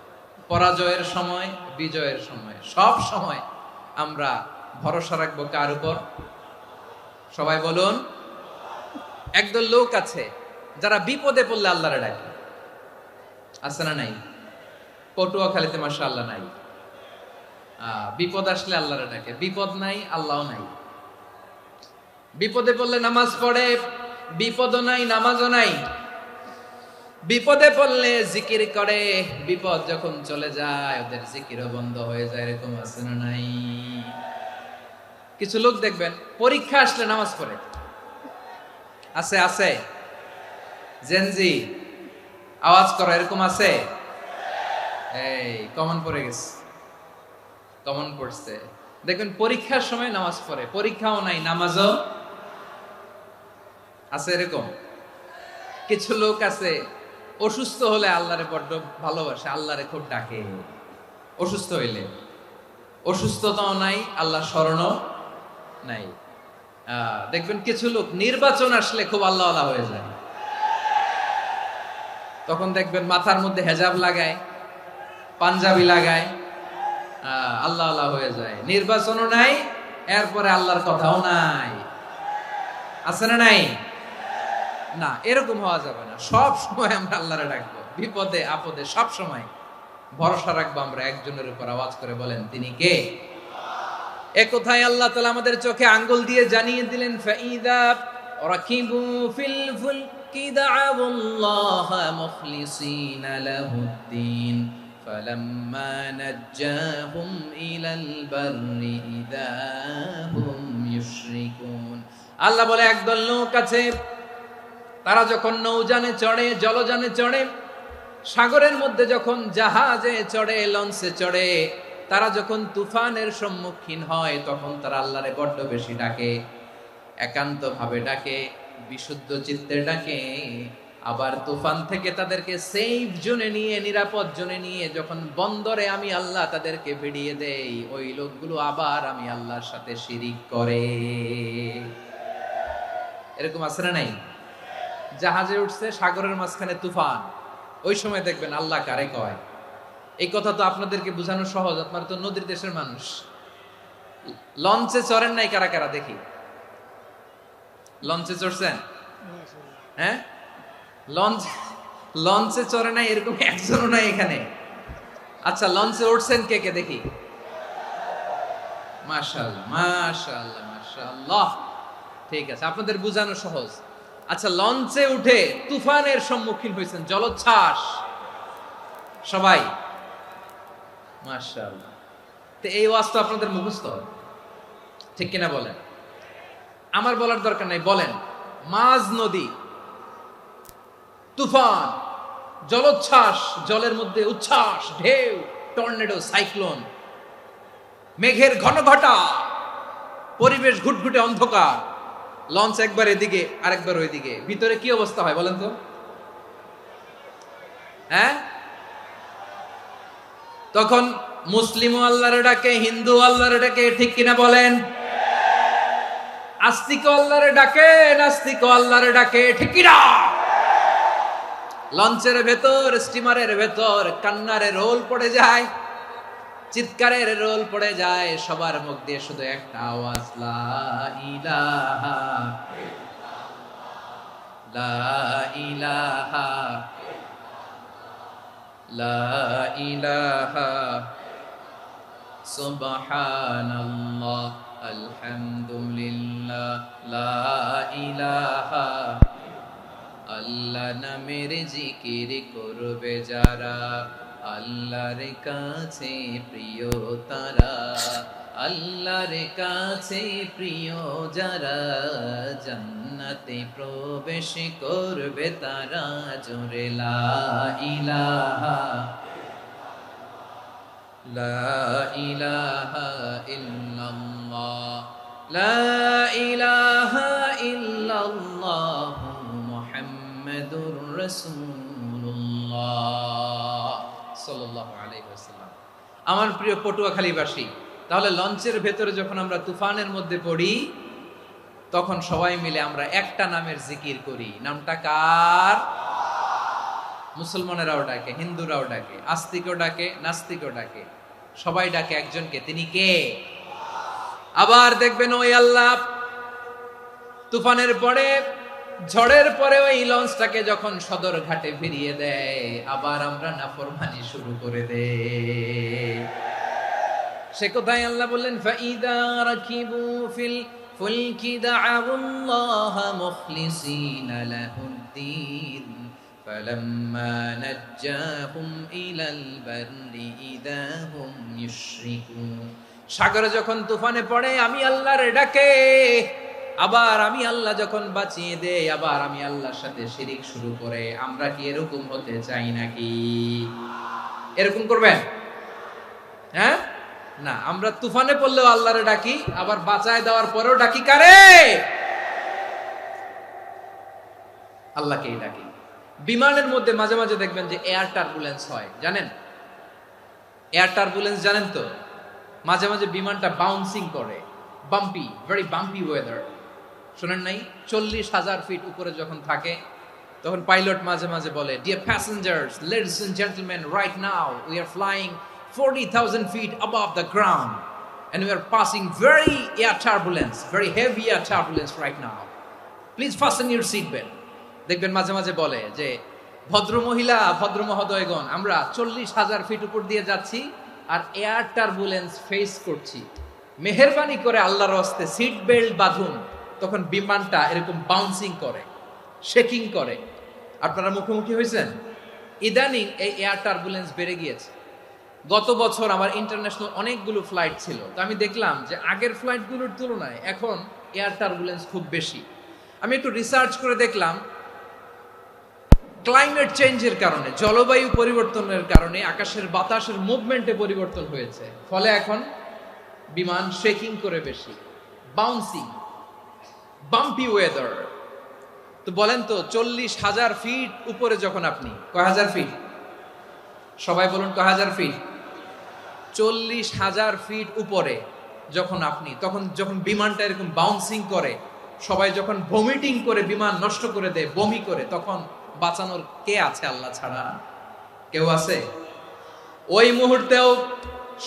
পরাজয়ের সময় বিজয়ের সময়, সব সময় আমরা ভরসা রাখবো কার উপর? সবাই বলুন। একদল লোক আছে যারা বিপদে পড়লে আল্লাহরে ডাকে, আছে না নাই? পটুয়াখালীতে মাশাআল্লাহ নাই। বিপদ আসলে আল্লাহরে ডাকে, বিপদ নাই আল্লাহও নাই। বিপদে পড়লে নামাজ পড়ে, বিপদও নাই নামাজও নাই। বিপদে পড়লে জিকির করে, বিপদ যখন চলে যায় ওদের জিকিরও বন্ধ হয়ে যায়। এরকম আছে না নাই? কিছু লোক দেখবেন পরীক্ষা আসলে নামাজ পড়ে, আছে আছে? জেনজি আওয়াজ করো, এরকম আছে? এই কমন পড়ে গেছে, কমন পড়ছে। দেখবেন পরীক্ষার সময় নামাজ পড়ে, পরীক্ষাও নাই নামাজও আছে। এরকম কিছু লোক আছে অসুস্থ হলে আল্লাহরে বড্ড ভালোবাসে, আল্লাহরে খুব ডাকে। অসুস্থ হইলে অসুস্থতাও নাই, আল্লাহ স্মরণও নাই। দেখবেন কিছু লোক নির্বাচন আসলে খুব আল্লাহওয়ালা হয়ে যায়, তখন দেখবেন মাথার মধ্যে হেজাব লাগায়, পাঞ্জাবি লাগায়, আল্লাহওয়ালা হয়ে যায়। নির্বাচনও নাই, এরপরে আল্লাহর কথাও নাই। আছে না নাই? না, এরকম হওয়া যাবে না। সব সময় আমরা আল্লাহরে ডাকবো, বিপদে আপদে সব সময় ভরসা রাখবো আমরা একজনের উপর। আওয়াজ করে বলেন তিনি কে? এ কথায় আল্লাহ তাআলা আমাদের চোখে আঙ্গুল দিয়ে জানিয়ে দিলেন, ফাইদা রাকিবু ফিল ফুলকি দা'আবুল্লাহ মুখলিসিনা লাহুদ্দিন فلما نجاهم إلى البر إذا هم يشركون আল্লাহ বলে একদল লোক আছে তারা যখন নৌযানে চড়ে জলযানে চড়ে সাগরের মধ্যে যখন জাহাজে চড়ে লঞ্চে চড়ে তারা যখন তুফানের সম্মুখীন হয় তখন তারা আল্লাহরে বড্ড বেশি ডাকে একান্ত ভাবে ডাকে বিশুদ্ধ চিত্তে ডাকে আবার তুফান থেকে তাদেরকে সেফ জোনে নিয়ে নিরাপদ জোনে নিয়ে যখন বন্দরে আমি আল্লাহ তাদেরকে ভিড়িয়ে দেই ওই লোকগুলো আবার আমি আল্লাহর সাথে শিরিক করে এরকম আছে না নাই জাহাজে উঠছে সাগরের মাঝখানে তুফান ওই সময় দেখবেন আল্লাহ কারে কয় এই কথা তো আপনাদেরকে বোঝানো সহজ আপনারা তো নদীর দেশের মানুষ লঞ্চে চড়েন নাই কারা কারা দেখি লঞ্চে চড়ছেন হ্যাঁ লঞ্চে চড়ে নাই এরকম একজনও নাই এখানে আচ্ছা লঞ্চে উঠছেন কে কে দেখি মাশাআল্লাহ মাশাআল্লাহ মাশাআল্লাহ ঠিক আছে আপনাদের বোঝানো সহজ আচ্ছা লঞ্চে উঠে তুফানের সম্মুখীন হয়েছেন জলোচ্ছ্বাস সবাই মাশাআল্লাহ তো এই ওয়াজ তো আপনাদের মুখস্থ ঠিক কিনা বলেন আমার বলার দরকার নাই বলেন মাঝ নদী তুফান জলোচ্ছ্বাস জলের মধ্যে উচ্ছ্বাস ঢেউ টর্নেডো সাইক্লোন মেঘের ঘনঘটা পরিবেশ ঘুটঘুটে অন্ধকার লঞ্চ একবার এদিকে আরেকবার ওইদিকে ভিতরে কি অবস্থা হয় বলেন তো হ্যাঁ তখন মুসলিম আল্লাহর ডাকে হিন্দু আল্লাহর ডাকে ঠিক কিনা বলেন আস্তিক আল্লাহর ডাকে নাস্তিক আল্লাহর ডাকে ঠিক কিনা লঞ্চের ভেতর স্টিমারের ভেতর কান্নারে রোল পড়ে যায় চিৎকারের রোল পড়ে যায় সবার মুখ দিয়ে শুধু একটা আওয়াজ লা ইলাহা লা ইলাহা লা ইলাহা সুবহানাল্লাহ আলহামদুলিল্লাহ লা ইলাহা আল্লাহ নামের জিকির করবে যারা আল্লাহর কাছে প্রিয় তারা আল্লাহর কাছে প্রিয় যারা জান্নাতে প্রবেশ করবে তারা জোরে লা ইলাহা লা ইলাহা ইল্লাল্লাহ লা ইলাহা ইল্লাল্লাহ মুহাম্মাদুর রাসূলুল্লাহ সাল্লাল্লাহু আলাইহি ওয়াসাল্লাম আমার প্রিয় পটুয়াখালীবাসী তাহলে লঞ্চের ভেতরে যখন আমরা তুফানের মধ্যে পড়ি তখন সবাই মিলে আমরা একটা নামের জিকির করি নামটা কার মুসলমানেরাও ডাকে হিন্দুরাও ডাকে আস্তিকও ডাকে নাস্তিকও ডাকে সবাই ডাকে একজনকে তিনি কে আবার দেখবেন ওই আল্লাহ তুফানের পরে ঝড়ের পরে ওই লঞ্চটাকে যখন সদর ঘাটে ফিরিয়ে দেয় আবার আমরা নাফরমানি শুরু করে দেই সে কোথায় আল্লাহ বললেন ফাইদা রাকিবু ফিল ফুলকি দা'আউল্লাহ মুখলিসিনা লাহুদ্দিন ফালাম্মা নাজ্জাহুম ইলাল বাররি ইযা হুম ইউশরিকুন সাগরে যখন তুফানে পড়ে আমি আল্লাহর ডাকে আবার আমি আল্লাহ যখন বাঁচিয়ে দেই আবার আমি আল্লাহর সাথে শিরিক শুরু করে আমরা কি এরকম হতে চাই নাকি এরকম করবেন হ্যাঁ না আমরা তুফানে পড়লেও আল্লাহরে ডাকি আবার বাঁচায় দেওয়ার পরেও ডাকি কারে আল্লাহকেই ডাকি বিমানের মধ্যে মাঝে মাঝে দেখবেন যে এয়ার টার্বুলেন্স হয় জানেন এয়ার টার্বুলেন্স জানেন তো মাঝে মাঝে বিমানটা বাউন্সিং করে বাম্পি ভেরি বাম্পি ওয়েদার শুনেন নাই 40,000 ফিট উপরে যখন থাকে তখন পাইলট মাঝে মাঝে বলে dear passengers ladies and gentleman right now we are flying 40,000 feet above the ground and we are passing very heavy air turbulence right now. Please fasten your seat belt. দেখবেন মাঝে মাঝে বলে যে ভদ্র মহিলা ভদ্র মহোদয়গণ আমরা 40,000 ফিট উপর দিয়ে যাচ্ছি আর এয়ার টার্বুলেন্স ফেস করছি মেহেরবানি করে আল্লাহর রাস্তে সিট বেল্ট বাঁধুন তখন বিমানটা এরকম বাউন্সিং করে শেকিং করে আপনারা মুখোমুখি হয়েছেন ইদানিং এই এয়ার টার্বুলেন্স বেড়ে গিয়েছে গত বছর আমার ইন্টারন্যাশনাল অনেকগুলো ফ্লাইট ছিল, তো আমি দেখলাম যে আগের ফ্লাইটগুলোর তুলনায় এখন এয়ার টার্বুলেন্স খুব বেশি। আমি একটু রিসার্চ করে দেখলাম ক্লাইমেট চেঞ্জের কারণে, জলবায়ু পরিবর্তনের কারণে আকাশের বাতাসের মুভমেন্টে পরিবর্তন হয়েছে, ফলে এখন বিমান শেকিং করে বেশি, বাউন্সিং, বাম্পি ওয়েদার। তো বলেন তো 40,000 ফিট উপরে যখন আপনি, কয় হাজার ফিট, সবাই বলুন কয় হাজার ফিট, 40,000 ফিট উপরে যখন আপনি, তখন যখন বিমানটা এরকম বাউন্সিং করে, সবাই যখন ভমিটিং করে বিমান নষ্ট করে দেয়, বমি করে, তখন বাঁচানোর কে আছে আল্লাহ ছাড়া? কেউ আছে? ওই মুহূর্তেও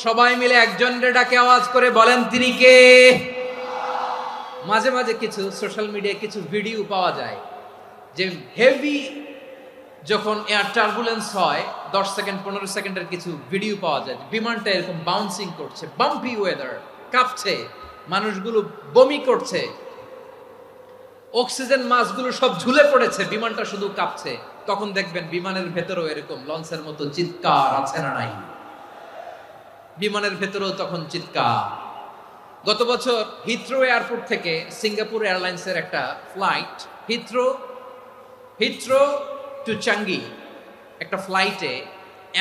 সবাই মিলে একজনের ডাকে আওয়াজ করে বলেন তিনি কে? মাঝে মাঝে কিছু সোশ্যাল মিডিয়ায় কিছু ভিডিও পাওয়া যায় যে হেভি যখন এয়ার টার্বুলেন্স হয় 10 সেকেন্ড 15 সেকেন্ডের কিছু ভিডিও পাওয়া যায়, বিমানটা এরকম বাউন্সিং করছে, বাম্পি ওয়েদার, কাঁপছে, মানুষগুলো বমি করছে, অক্সিজেন মাস্কগুলো সব ঝুলে পড়েছে, বিমানটা শুধু কাঁপছে। তখন দেখবেন বিমানের ভেতরেও এরকম লঞ্চের মতো চিৎকার আছে না নাই? বিমানের ভেতরেও তখন চিৎকার। গত বছর হিথ্রো এয়ারপোর্ট থেকে সিঙ্গাপুর এয়ারলাইন্সের একটা ফ্লাইট, হিথ্রো টু চাঙ্গি, একটা ফ্লাইটে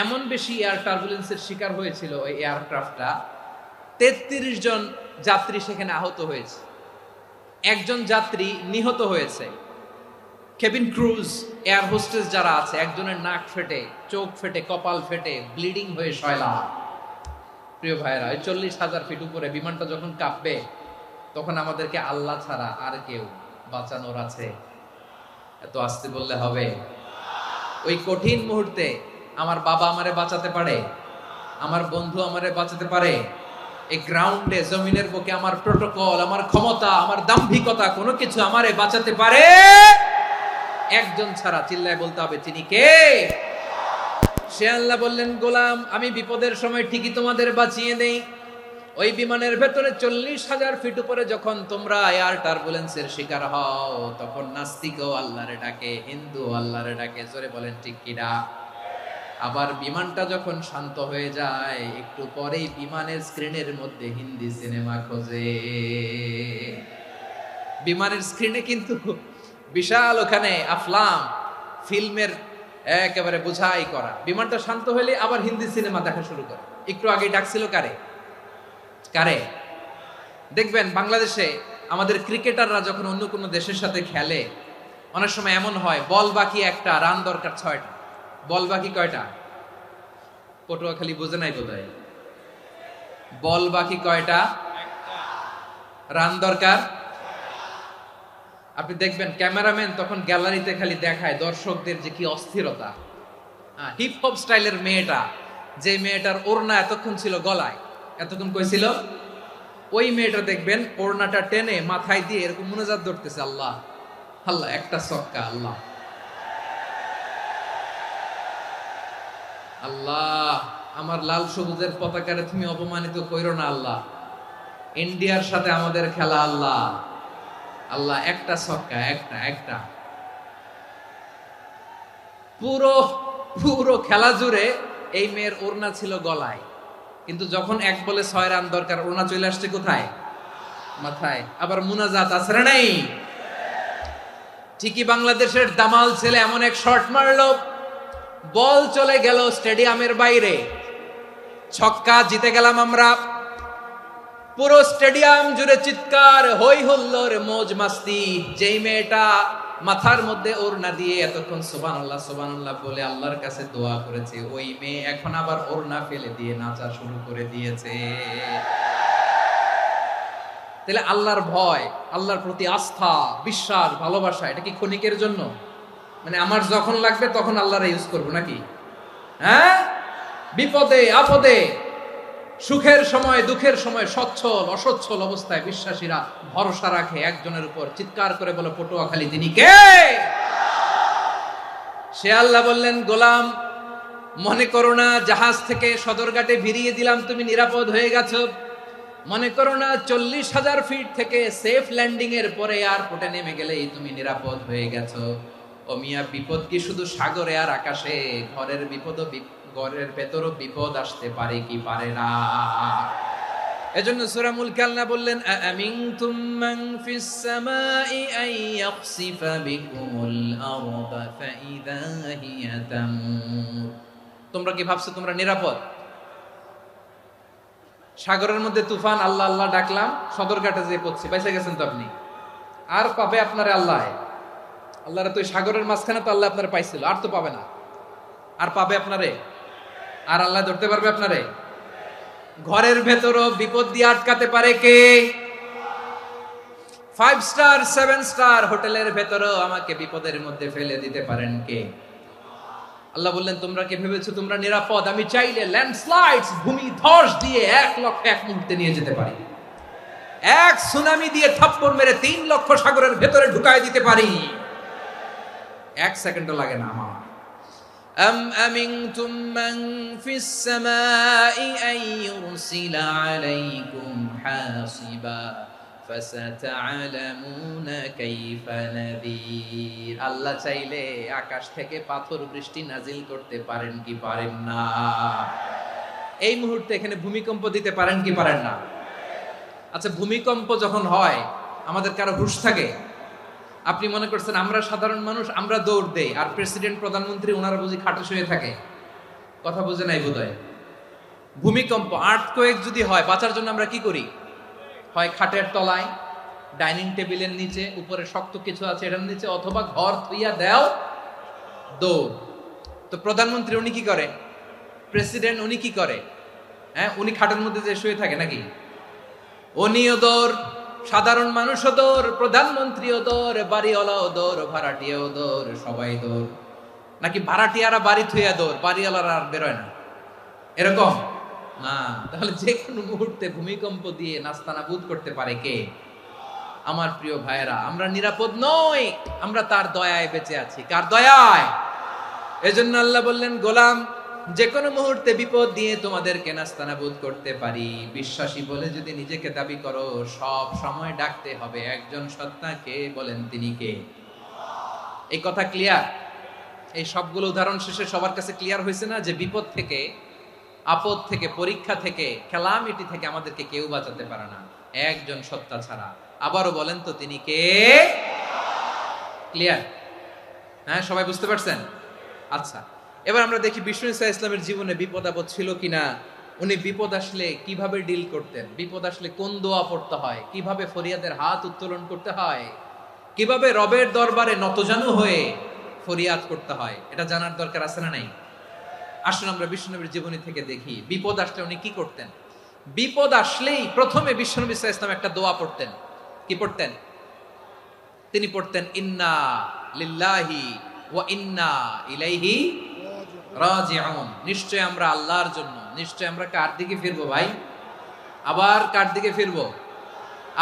এমন বেশি এয়ার টার্বুলেন্সের শিকার হয়েছিল ওই এয়ারক্রাফটটা, 33 জন যাত্রী সেখানে আহত হয়েছে, একজন যাত্রী নিহত হয়েছে। কেবিন ক্রুজ, এয়ার হোস্টেস যারা আছে, একজনের নাক ফেটে, চোখ ফেটে, কপাল ফেটে, ব্লিডিং হয়ে শয়লা। প্রিয় ভাইয়েরা, ওই 40,000 ফিট উপরে বিমানটা যখন কাঁপবে, তখন আমাদেরকে আল্লাহ ছাড়া আর কেউ বাঁচানোর আছে? এত আস্তে বললে হবে? ওই কঠিন মুহূর্তে আমার বাবা আমারে বাঁচাতে পারে, আমার বন্ধু আমারে বাঁচাতে পারে। এই গ্রাউন্ডে, জমিনের বুকে আমার প্রোটোকল, আমার ক্ষমতা, আমার দাম্ভিকতা, কোনো কিছু আমারে বাঁচাতে পারে একজন ছাড়া। চিল্লায় বলতে হবে তিনি কে? সে আল্লাহ বললেন, গোলাম আমি বিপদের সময় ঠিকই তোমাদের বাঁচিয়ে দেই। ওই বিমানের ভেতরে 40,000 ফিট উপরে যখন তোমরা এয়ার টার্বুলেন্সের শিকার হও, তখন নাস্তিকও আল্লাহরে ডাকে, হিন্দু আল্লাহরে ডাকে। জোরে বলেন ঠিক কিনা? আবার বিমানটা যখন শান্ত হয়ে যায়, একটু পরেই বিমানের স্ক্রিনের মধ্যে হিন্দি সিনেমা খোঁজে। বিমানের স্ক্রিনে কিন্তু বিশাল ওখানে আফলাম ফিল্মের একেবারে বোঝাই করা। বিমানটা শান্ত হলে আবার হিন্দি সিনেমা দেখা শুরু করে। একটু আগে ডাকছিল কারে? দেখবেন বাংলাদেশে আমাদের ক্রিকেটাররা যখন অন্য কোনো দেশের সাথে খেলে, অনেক সময় এমন হয় বল বাকি একটা, রান দরকার 6টা। বল বাকি কয়টা? পটুয়াখালী বুঝে নাই বোধহয়। বল বাকি কয়টা? রান দরকার। আপনি দেখবেন ক্যামেরাম্যান তখন গ্যালারিতে খালি দেখায় দর্শকদের যে কি অস্থিরতা। হিপ হপ স্টাইলের মেয়েটা, যে মেয়েটার ওড়না এতক্ষণ ছিল গলায়, এতক্ষণ কই ছিল, ওই মেয়েটা দেখবেন ওড়নাটা টেনে মাথায় দিয়ে এরকম মুনাজাত ধরতেছে, আল্লাহ আল্লাহ, একটা ছক্কা, আল্লাহ আল্লাহ, আমার লাল সবুজের পতাকারে তুমি অপমানিত কইরো না আল্লাহ, ইন্ডিয়ার সাথে আমাদের খেলা, আল্লাহ আল্লাহ, একটা ছক্কা, একটা। পুরো খেলা জুড়ে এই মেয়ের ওড়না ছিল গলায়, কিন্তু যখন 1 বলে 6 রান দরকার, ওড়না চলে আসছে কোথায়? মাথায়। আবার মুনাজাত আছে না নাই? ঠিকই বাংলাদেশের দামাল ছেলে এমন এক শট মারলো, বল চলে গেল স্টেডিয়ামের বাইরে, ছক্কা, জিতে গেলাম আমরা। পুরো স্টেডিয়াম জুড়ে চিৎকার, হই হুল্লোড়, মৌজ মাস্তি। যেই মেয়েটা মাথার মধ্যে ওড়না দিয়ে এতক্ষণ সুবহানাল্লাহ সুবহানাল্লাহ বলে আল্লাহর কাছে দোয়া করেছে, ওই মেয়ে এখন আবার ওড়না ফেলে দিয়ে নাচা শুরু করে দিয়েছে। তাহলে আল্লাহর ভয়, আল্লাহর প্রতি আস্থা, বিশ্বাস, ভালোবাসা, এটা কি ক্ষণিকের জন্য? মানে আমার যখন লাগবে তখন আল্লাহর ইউজ করবো নাকি? হ্যাঁ, বিপদে আপদে, সুখের সময় দুঃখের সময়, সচ্ছল অসচ্ছল অবস্থায় বিশ্বাসীরা ভরসা রাখে একজনের উপর। চিৎকার করে বলে পটুয়াখালী তিনি কে? সে আল্লাহ বললেন, গোলাম মনে করো না জাহাজ থেকে সদরঘাটে ভিড়িয়ে দিলাম তুমি নিরাপদ হয়ে গেছো, মনে করো না 40,000 ফিট থেকে সেফ ল্যান্ডিং এর পরে এয়ারপোর্টে নেমে গেলেই তুমি নিরাপদ হয়ে গেছো। ও মিয়া, বিপদ কি শুধু সাগরে আর আকাশে? ঘরের বিপদও ঘরের ভেতরও বিপদ আসতে পারে কি পারে না। এজন্য সূরা মুলক আল্লাহ বললেন আমিনতুম মান ফিস সামাই আন ইয়াখসিফা বিকুমুল আরদা ফাইযা হিয়া তামুর। তোমরা কি ভাবছো তোমরা নিরাপদ? সাগরের মধ্যে তুফান, আল্লাহ আল্লাহ ডাকলাম, সদরঘাটে যেয়ে পড়ছি, বেঁচে গেছেন তো আপনি। আর পাবে আপনারে আল্লাহ, আল্লাহরা তো সাগরের মাঝখানে তো আল্লাহ আপনারে পাইছিল, আর তো পাবে না। আর পাবে আপনারে? আর আল্লাহ ধরতে পারবে আপনারে? ঘরের ভেতরও বিপদ দিয়ে আটকাতে পারে কে? 5 স্টার 7 স্টার হোটেলের ভেতরও আমাকে বিপদের মধ্যে ফেলে দিতে পারেন কে? আল্লাহ বললেন তোমরা কি ভেবেছো তোমরা নিরাপদ? আমি চাইলে ল্যান্ডস্লাইডস, ভূমি ধস দিয়ে 1 লক্ষ এক মুহূর্তে নিয়ে যেতে পারি। এক সুনামি দিয়ে থাপ্পড় মেরে 3 লক্ষ সাগরের ভেতরে ঢুকায় দিতে পারি। 1 সেকেন্ডও লাগে না আমার। أم أمنتم من في السماء أن يرسل عليكم حاصبا فستعلمون كيف نذير। আল্লাহ চাইলে আকাশ থেকে পাথর বৃষ্টি নাজিল করতে পারেন কি পারেন না? এই মুহূর্তে এখানে ভূমিকম্প দিতে পারেন কি পারেন না? আচ্ছা, ভূমিকম্প যখন হয় আমাদের কারো হুঁশ থাকে? আপনি মনে করছেন আমরা সাধারণ মানুষ, আমরা দৌড় দেই, আর প্রেসিডেন্ট প্রধানমন্ত্রী ওনারা বুঝি খাটে শুয়ে থাকে? কথা বুঝে নাই বোধহয়। ভূমিকম্প, আর্থকোয়েক যদি হয়, বাঁচার জন্য আমরা কি করি? হয় খাটের তলায়, ডাইনিং টেবিলের নিচে, উপরে শক্ত কিছু আছে এটার নিচে, অথবা ঘর থইয়া দেও দৌড়। তো প্রধানমন্ত্রী উনি কি করে? প্রেসিডেন্ট উনি কি করে? হ্যাঁ, উনি খাটের মধ্যে যে শুয়ে থাকে নাকি? উনিও দৌড়, সাধারণ মানুষও দৌড়, প্রধানমন্ত্রীও দৌড়, বাড়িওয়ালাও দৌড়, ভাড়াটিয়াও দৌড়, সবাই দৌড়। নাকি ভাড়াটিয়ারা বাড়ি থুইয়া দৌড়, বাড়িওয়ালারা আর বেরোয় না? এরকম না। তাহলে যে কোনো মুহূর্তে ভূমিকম্প দিয়ে নাস্তানাবুদ করতে পারে কে? আমার প্রিয় ভাইয়েরা, আমরা নিরাপদ নই, আমরা তার দয়ায় বেঁচে আছি। কার দয়ায়? এজন্য আল্লাহ বললেন গোলাম, যে কোনো মুহূর্তে বিপদ দিয়ে তোমাদেরকে নাস্তানাবুদ করতে পারি। বিশ্বাসী বলে যদি নিজেকে দাবি করো, সব সময় ডাকতে হবে একজন সত্তাকে। বলেন তিনি কে? এই কথা ক্লিয়ার? এই সবগুলো উদাহরণ শেষে সবার কাছে ক্লিয়ার হয়েছে না যে বিপদ থেকে, আপদ থেকে, পরীক্ষা থেকে, ক্যালামিটি থেকে আমাদেরকে কেউ বাঁচাতে পারে না একজন সত্তা ছাড়া। আবারও বলেন তো তিনি কে? ক্লিয়ার? হ্যাঁ, সবাই বুঝতে পারছেন? আচ্ছা, এবার আমরা দেখি বিষ্ণু ইসা ইসলামের জীবনে বিপদ আপদ ছিল কিনা। উনি বিপদ আসলে কিভাবে ডিল করতেন, বিপদ আসলে কোন দোয়া পড়তে হয়, কিভাবে ফরিয়াদের হাত উত্তোলন করতে হয়, কিভাবে রবের দরবারে নতজানু হয়ে ফরিয়াদ করতে হয়, এটা জানার দরকার আছে না নাই? আসুন আমরা বিষ্ণুনবীর জীবনী থেকে দেখি বিপদ আসলে উনি কি করতেন। বিপদ আসলেই প্রথমে বিষ্ণু ইসা ইসলাম একটা দোয়া পড়তেন। কি পড়তেন? তিনি পড়তেন ইন্না লিল্লাহি ওয়া ইন্না ইলাইহি রাজিউন। নিশ্চয় আমরা আল্লাহর জন্য, নিশ্চয় আমরা কার দিকে ফিরবো ভাই? আবার কার দিকে ফিরবো?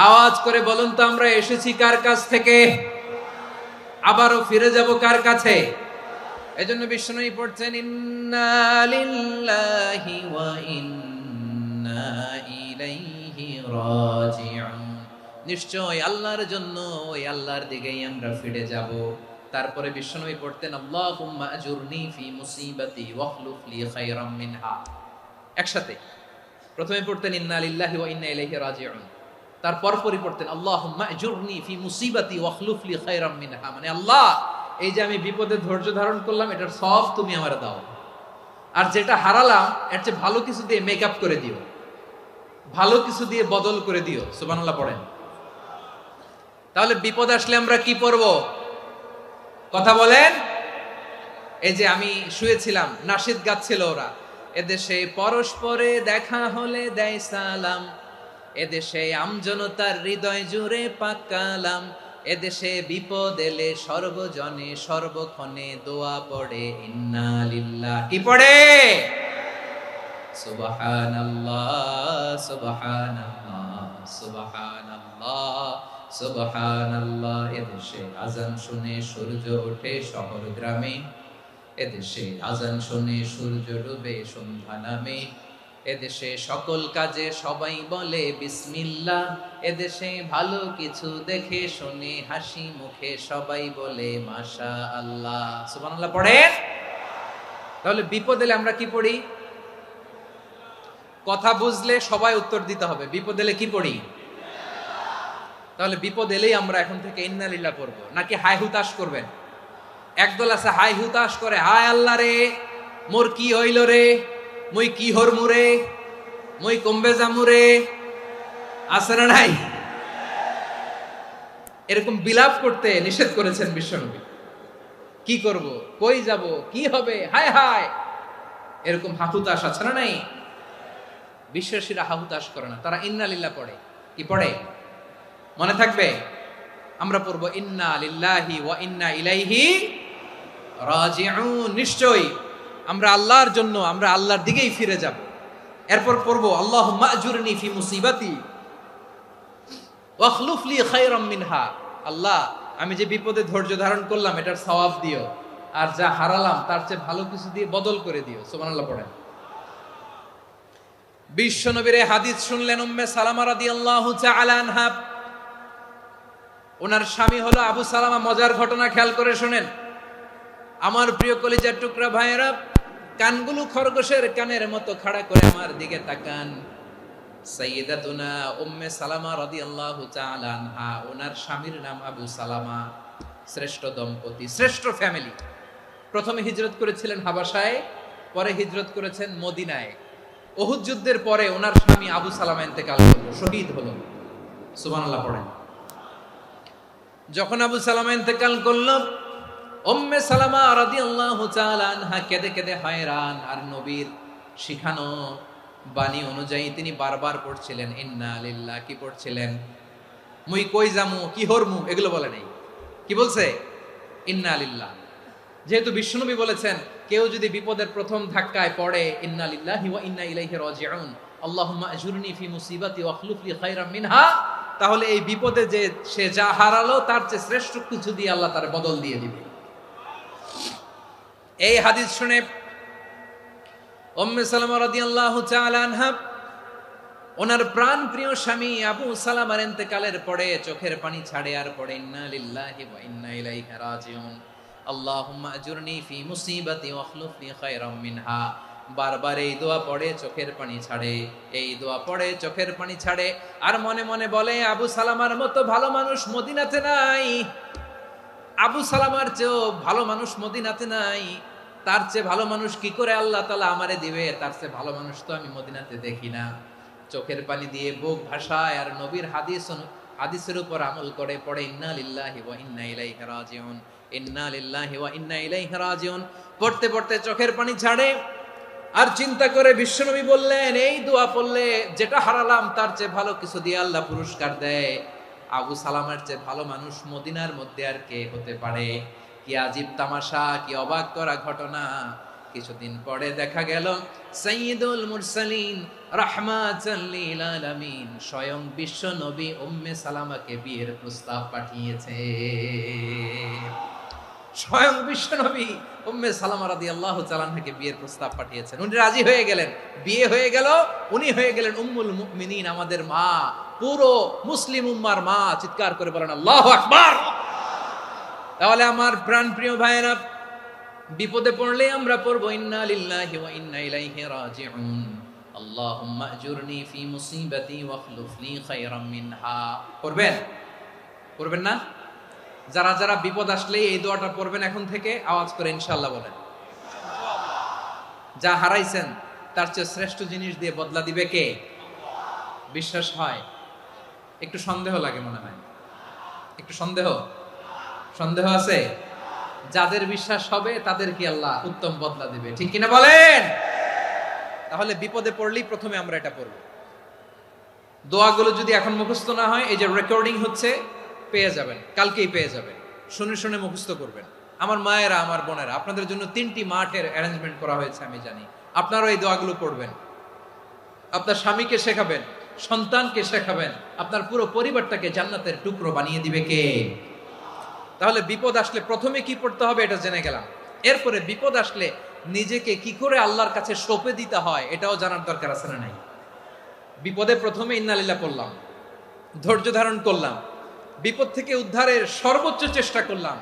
আওয়াজ করে বলুন তো, আমরা এসেছি কার কাছ থেকে, আবারও ফিরে যাব কার কাছে? এজন্য বিষ্ণুই পড়ছেন ইন্না লিল্লাহি ওয়া ইন্না ইলাইহি রাজিউন। নিশ্চয় আল্লাহর জন্য, ওই আল্লাহর দিকেই আমরা ফিরে যাব। তারপরে বিশ্বনবী পড়তেন আল্লাহুম্মা আজুরনি ফি মুসিবাতি ওয়াখলুফ লি খায়রাম মিনহা। একসাথে প্রথমে পড়তেন ইন্না লিল্লাহি ওয়া ইন্না ইলাইহি রাজিউন, তারপর পরে পড়তেন আল্লাহুম্মা আজুরনি ফি মুসিবাতি ওয়াখলুফ লি খায়রাম মিনহা। মানে আল্লাহ, এই যে আমি বিপদে ধৈর্য ধারণ করলাম, এটার সব তুমি আমারে দাও, আর যেটা হারালাম এর চেয়ে ভালো কিছু দিয়ে মেকআপ করে দিও, ভালো কিছু দিয়ে বদল করে দিও। সুবহানাল্লাহ পড়েন। তাহলে বিপদ আসলে আমরা কি পড়ব? কথা বলেন। এই যে আমি শুয়েছিলাম, নাশিদ গাচ্ছিল ওরা, এদেশে পরস্পরে দেখা হলে দেয় সালাম, এদেশে আমজনতার হৃদয় জুড়ে পাকালাম, এদেশে বিপদ এলে সর্বজনে সর্বক্ষণে দোয়া পড়ে ইন্না লিল্লাহ। কি পড়ে? সুবহানাল্লাহ সুবহানাল্লাহ সুবহানাল্লাহ সুবহানাল্লাহ। এদেশে আজান শুনে সূর্য ওঠে শহর গ্রামে, এদেশে আজান শুনে সূর্য ডুবে সন্ধ্যা নামে, এদেশে সকল কাজে সবাই বলে বিসমিল্লাহ, এদেশে ভালো কিছু দেখে শুনে হাসি মুখে সবাই বলে মাশাআল্লাহ। সুবহানাল্লাহ পড়েন। তাহলে বিপদ এলে আমরা কি পড়ি? কথা বুঝলে সবাই উত্তর দিতে হবে। বিপদ এলে কি পড়ি? তাহলে বিপদ এলেই আমরা এখন থেকে ইন্না লিল্লাহ পড়বো, নাকি হাই হুতাশ করবেন? একদল আছে হাই হুতাশ করে, হায় আল্লাহ রে মোর কি হইল রে, মুই কি হরমু রে, মুই কমবে জামু রে, আছে না নাই? এরকম বিলাপ করতে নিষেধ করেছেন বিশ্বনবী। কি করব, কই যাব, কি হবে, হায় হায়, এরকম হাহুতাশ আছে না নাই? বিশ্বাসীরা হাহুতাশ করে না, তারা ইন্না লিল্লাহ পড়ে। কি পড়ে মনে থাকবে? আমরা পড়বো ইন্না লিল্লাহি ওয়া ইন্না ইলাইহি রাজিউন। নিশ্চয়ই আমরা আল্লাহর জন্য, আমরা আল্লাহর দিকেই ফিরে যাব। এরপর পড়বো আল্লাহুম্মা আজুরনি ফি মুসিবাতি ওয়া খলুফ লি খায়রাম মিনহা। আল্লাহ, আমি যে বিপদে ধৈর্য ধারণ করলাম এটার সওয়াব দিও, আর যা হারালাম তার চেয়ে ভালো কিছু দিয়ে বদল করে দিও। সুবহানাল্লাহ পড়েন। বিশ্বনবীর এই হাদিস শুনলেন উম্মে সালামা রাদিয়াল্লাহু তাআলা আনহা। ওনার স্বামী হলো আবু সালামা। মজার ঘটনা খেয়াল করে শুনেন আমার প্রিয় কলিজার টুকরা ভাইয়েরা। কানগুলো খরগোশের কানের মতো খাড়া করে আমার দিকে তাকান। সাইয়্যিদাতুনা উম্মে সালামা রাদিয়াল্লাহু তাআলা আনহা, ওনার স্বামীর নাম আবু সালামা। শ্রেষ্ঠ দম্পতি, শ্রেষ্ঠ ফ্যামিলি। প্রথমে হিজরত করেছিলেন হাবাসায়, পরে হিজরত করেছেন মদিনায়। উহুদ যুদ্ধের পরে ওনার স্বামী আবু সালামা ইন্তেকাল করলো, শহীদ হলো। সুবহানাল্লাহ পড়েন। যখন আবু সালামা ইন্তেকাল করলো, উম্মে সালামা রাদিয়াল্লাহু তাআলা আনহা কেঁদে কেঁদে হয়রান। আর নবীর শিখানো বাণী অনুযায়ী তিনি বারবার পড়ছিলেন ইন্না লিল্লাহ। কি পড়ছিলেন? মুই কই জামু, কি হরমু, এগুলো বলে নাই। কি বলছে? ইন্না লিল্লাহ। যেহেতু বিশ্বনবী বলেছেন কেউ যদি বিপদের প্রথম ধাক্কায় পড়ে ইন্না লিল্লাহি ওয়া ইন্না ইলাইহি রাজিউন, আল্লাহুম্মা আজুরনি ফি মুসিবাতি ওয়া খলুফ লি খায়রাম মিনহা, তাহলে এই বিপদে যে সে যা হারালো তার চেয়ে শ্রেষ্ঠ কিছু দিয়ে আল্লাহ তার বদল দিয়ে দিবে। এই হাদিস শুনে উম্মে সালামা রাদিয়াল্লাহু তাআলা আনহা ওনার প্রাণ প্রিয় স্বামী আবু সালামার ইন্তেকালের পরে চোখের পানি ছাড়ে আর পড়ে ইন্না লিল্লাহি ওয়া ইন্না ইলাইহি রাজিউন, আল্লাহুম্মা আজুরনি ফি মুসিবাতি ওয়া খলুফ লি খায়রাম মিনহা। বারবার এই দোয়া পড়ে চোখের পানি ছাড়ে, এই দোয়া পড়ে চোখের পানি ছাড়ে। আর মনে মনে বলে আবু সালামার মতো ভালো মানুষ মদিনাতে নাই, আবু সালামার চেয়েও ভালো মানুষ মদিনাতে নাই। তার চেয়ে ভালো মানুষ কি করে আল্লাহ তাআলা আমারে দিবে? তার চেয়ে ভালো মানুষ তো আমি মদিনাতে দেখি না। চোখের পানি দিয়ে বুক ভাসায় আর নবীর হাদিসের উপর আমল করে পড়ে ইন্না লিল্লাহি ওয়া ইন্না ইলাইহি রাজিউন, ইন্না লিল্লাহি ওয়া ইন্না ইলাইহি রাজিউন। পড়তে পড়তে চোখের পানি ছাড়ে আর চিন্তা করে বিশ্বনবী বললেন এই দোয়া পড়লে যেটা হারালাম তার চেয়ে ভালো কিছু দিয়ে আল্লাহ পুরস্কার দেয়। আবু সালামার চেয়ে ভালো মানুষ মদিনার মধ্যে আর কে হতে পারে? কি আজীব তামাশা, কি অবাক করা ঘটনা। কিছুদিন পরে দেখা গেল সাইয়্যিদুল মুরসালিন রাহমাতাল লিল আলামিন স্বয়ং বিশ্ব নবী উম্মে সালামাকে বিয়ের প্রস্তাব পাঠিয়েছে। স্বয়ং বিশ্ব নবী উম্মে সালামা রাদিয়াল্লাহু তাআলা আনহাকে বিয়ের প্রস্তাব পাঠিয়েছেন। উনি রাজি হয়ে গেলেন, বিয়ে হয়ে গেল। উনি হয়ে গেলেন উম্মুল মুমিনিন, আমাদের মা, পুরো মুসলিম উম্মার মা। চিৎকার করে বলেন আল্লাহু আকবার। তাহলে আমার প্রাণপ্রিয় ভাইয়েরা, বিপদে পড়লে আমরা পড়ব ইন্না লিল্লাহি ওয়া ইন্না ইলাইহি রাজিউন, আল্লাহুম্মা আজুরনি ফি মুসিবাতি ওয়া খলুফ লি খায়রাম মিনহা। পড়বেন? পড়বেন না? যারা যারা বিপদ আসলে এই দোয়াটা পড়বেন এখন থেকে আওয়াজ করে ইনশাআল্লাহ বলেন। যা হারাইছেন তার চেয়ে শ্রেষ্ঠ জিনিস দিয়ে বদলা দিবে কে? বিশ্বাস হয়? একটু সন্দেহ লাগে মনে হয়, একটু সন্দেহ আছে? যাদের বিশ্বাস হবে তাদের কি আল্লাহ উত্তম বদলা দিবে, ঠিক কিনা বলেন? তাহলে বিপদে পড়লেই প্রথমে আমরা এটা পড়ব। দোয়াগুলো যদি এখন মুখস্থ না হয়, এই যে রেকর্ডিং হচ্ছে, পেয়ে যাবেন, কালকেই পেয়ে যাবেন। শুনে শুনে মুখস্থ করবেন। আমার মায়েরা, আমার বোনেরা, আপনাদের জন্য 3টি মাঠের অ্যারেঞ্জমেন্ট করা হয়েছে, আমি জানি। আপনারাও এই দোয়াগুলো পড়বেন, আপনার স্বামীকে শেখাবেন, সন্তানকে শেখাবেন, আপনার পুরো পরিবারটাকে জান্নাতের টুকরো বানিয়ে দিবে কে? তাহলে বিপদ আসলে প্রথমে কি পড়তে হবে এটা জেনে গেলাম। এরপরে বিপদ আসলে নিজেকে কি করে আল্লাহর কাছে সঁপে দিতে হয় এটাও জানার দরকার আছে না নাই? বিপদে প্রথমে ইন্না লিল্লাহ পড়লাম, ধৈর্য ধারণ করলাম, বিপদ থেকে উদ্ধারের সর্বোচ্চ চেষ্টা করলাম।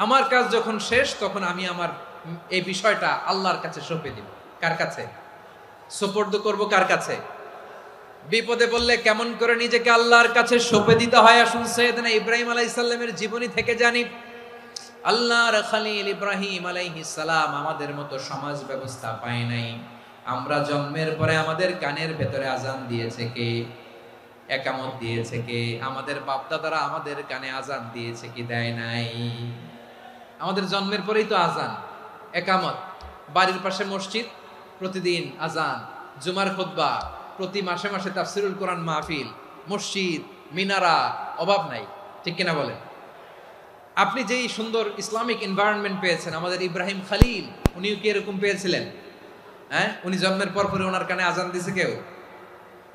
আমার কাজ যখন শেষ তখন আমি আমার এই বিষয়টা আল্লাহর কাছে সঁপে দিব। কার কাছে সুপর্দ করব? কার কাছে? বিপদে বললে কেমন করে নিজেকে আল্লাহর কাছে সঁপে দিতে হয়, আসুন সাইয়েদনা ইব্রাহিম আলাইহিস সালামের জীবনী থেকে জানি। আল্লাহর খলিল ইব্রাহিম আলাইহিস সালাম আমাদের মতো সমাজ ব্যবস্থা পায় নাই। আমরা জন্মের পরে আমাদের কানের ভেতরে আজান দিয়েছে কে? একামত দিয়েছে কে? আমাদের বাপ দাদারা আমাদের কানে আজান দিয়েছে কি? দেয় নাই। আমাদের জন্মের পরেই তো আজান, একামত, বাড়ির পাশে মসজিদ, প্রতিদিন আজান, জুমার খুতবা, প্রতি মাসে মাসে তাফসিরুল কোরআন মাহফিল, মসজিদ, মিনারা, অভাব নাই। ঠিক কিনা বলেন? আপনি যেই সুন্দর ইসলামিক এনভায়রনমেন্ট পেয়েছেন, আমাদের ইব্রাহিম খলিল উনিও কি এরকম পেয়েছিলেন? হ্যাঁ, উনি জন্মের পর পরে ওনার কানে আজান দিছে কেউ?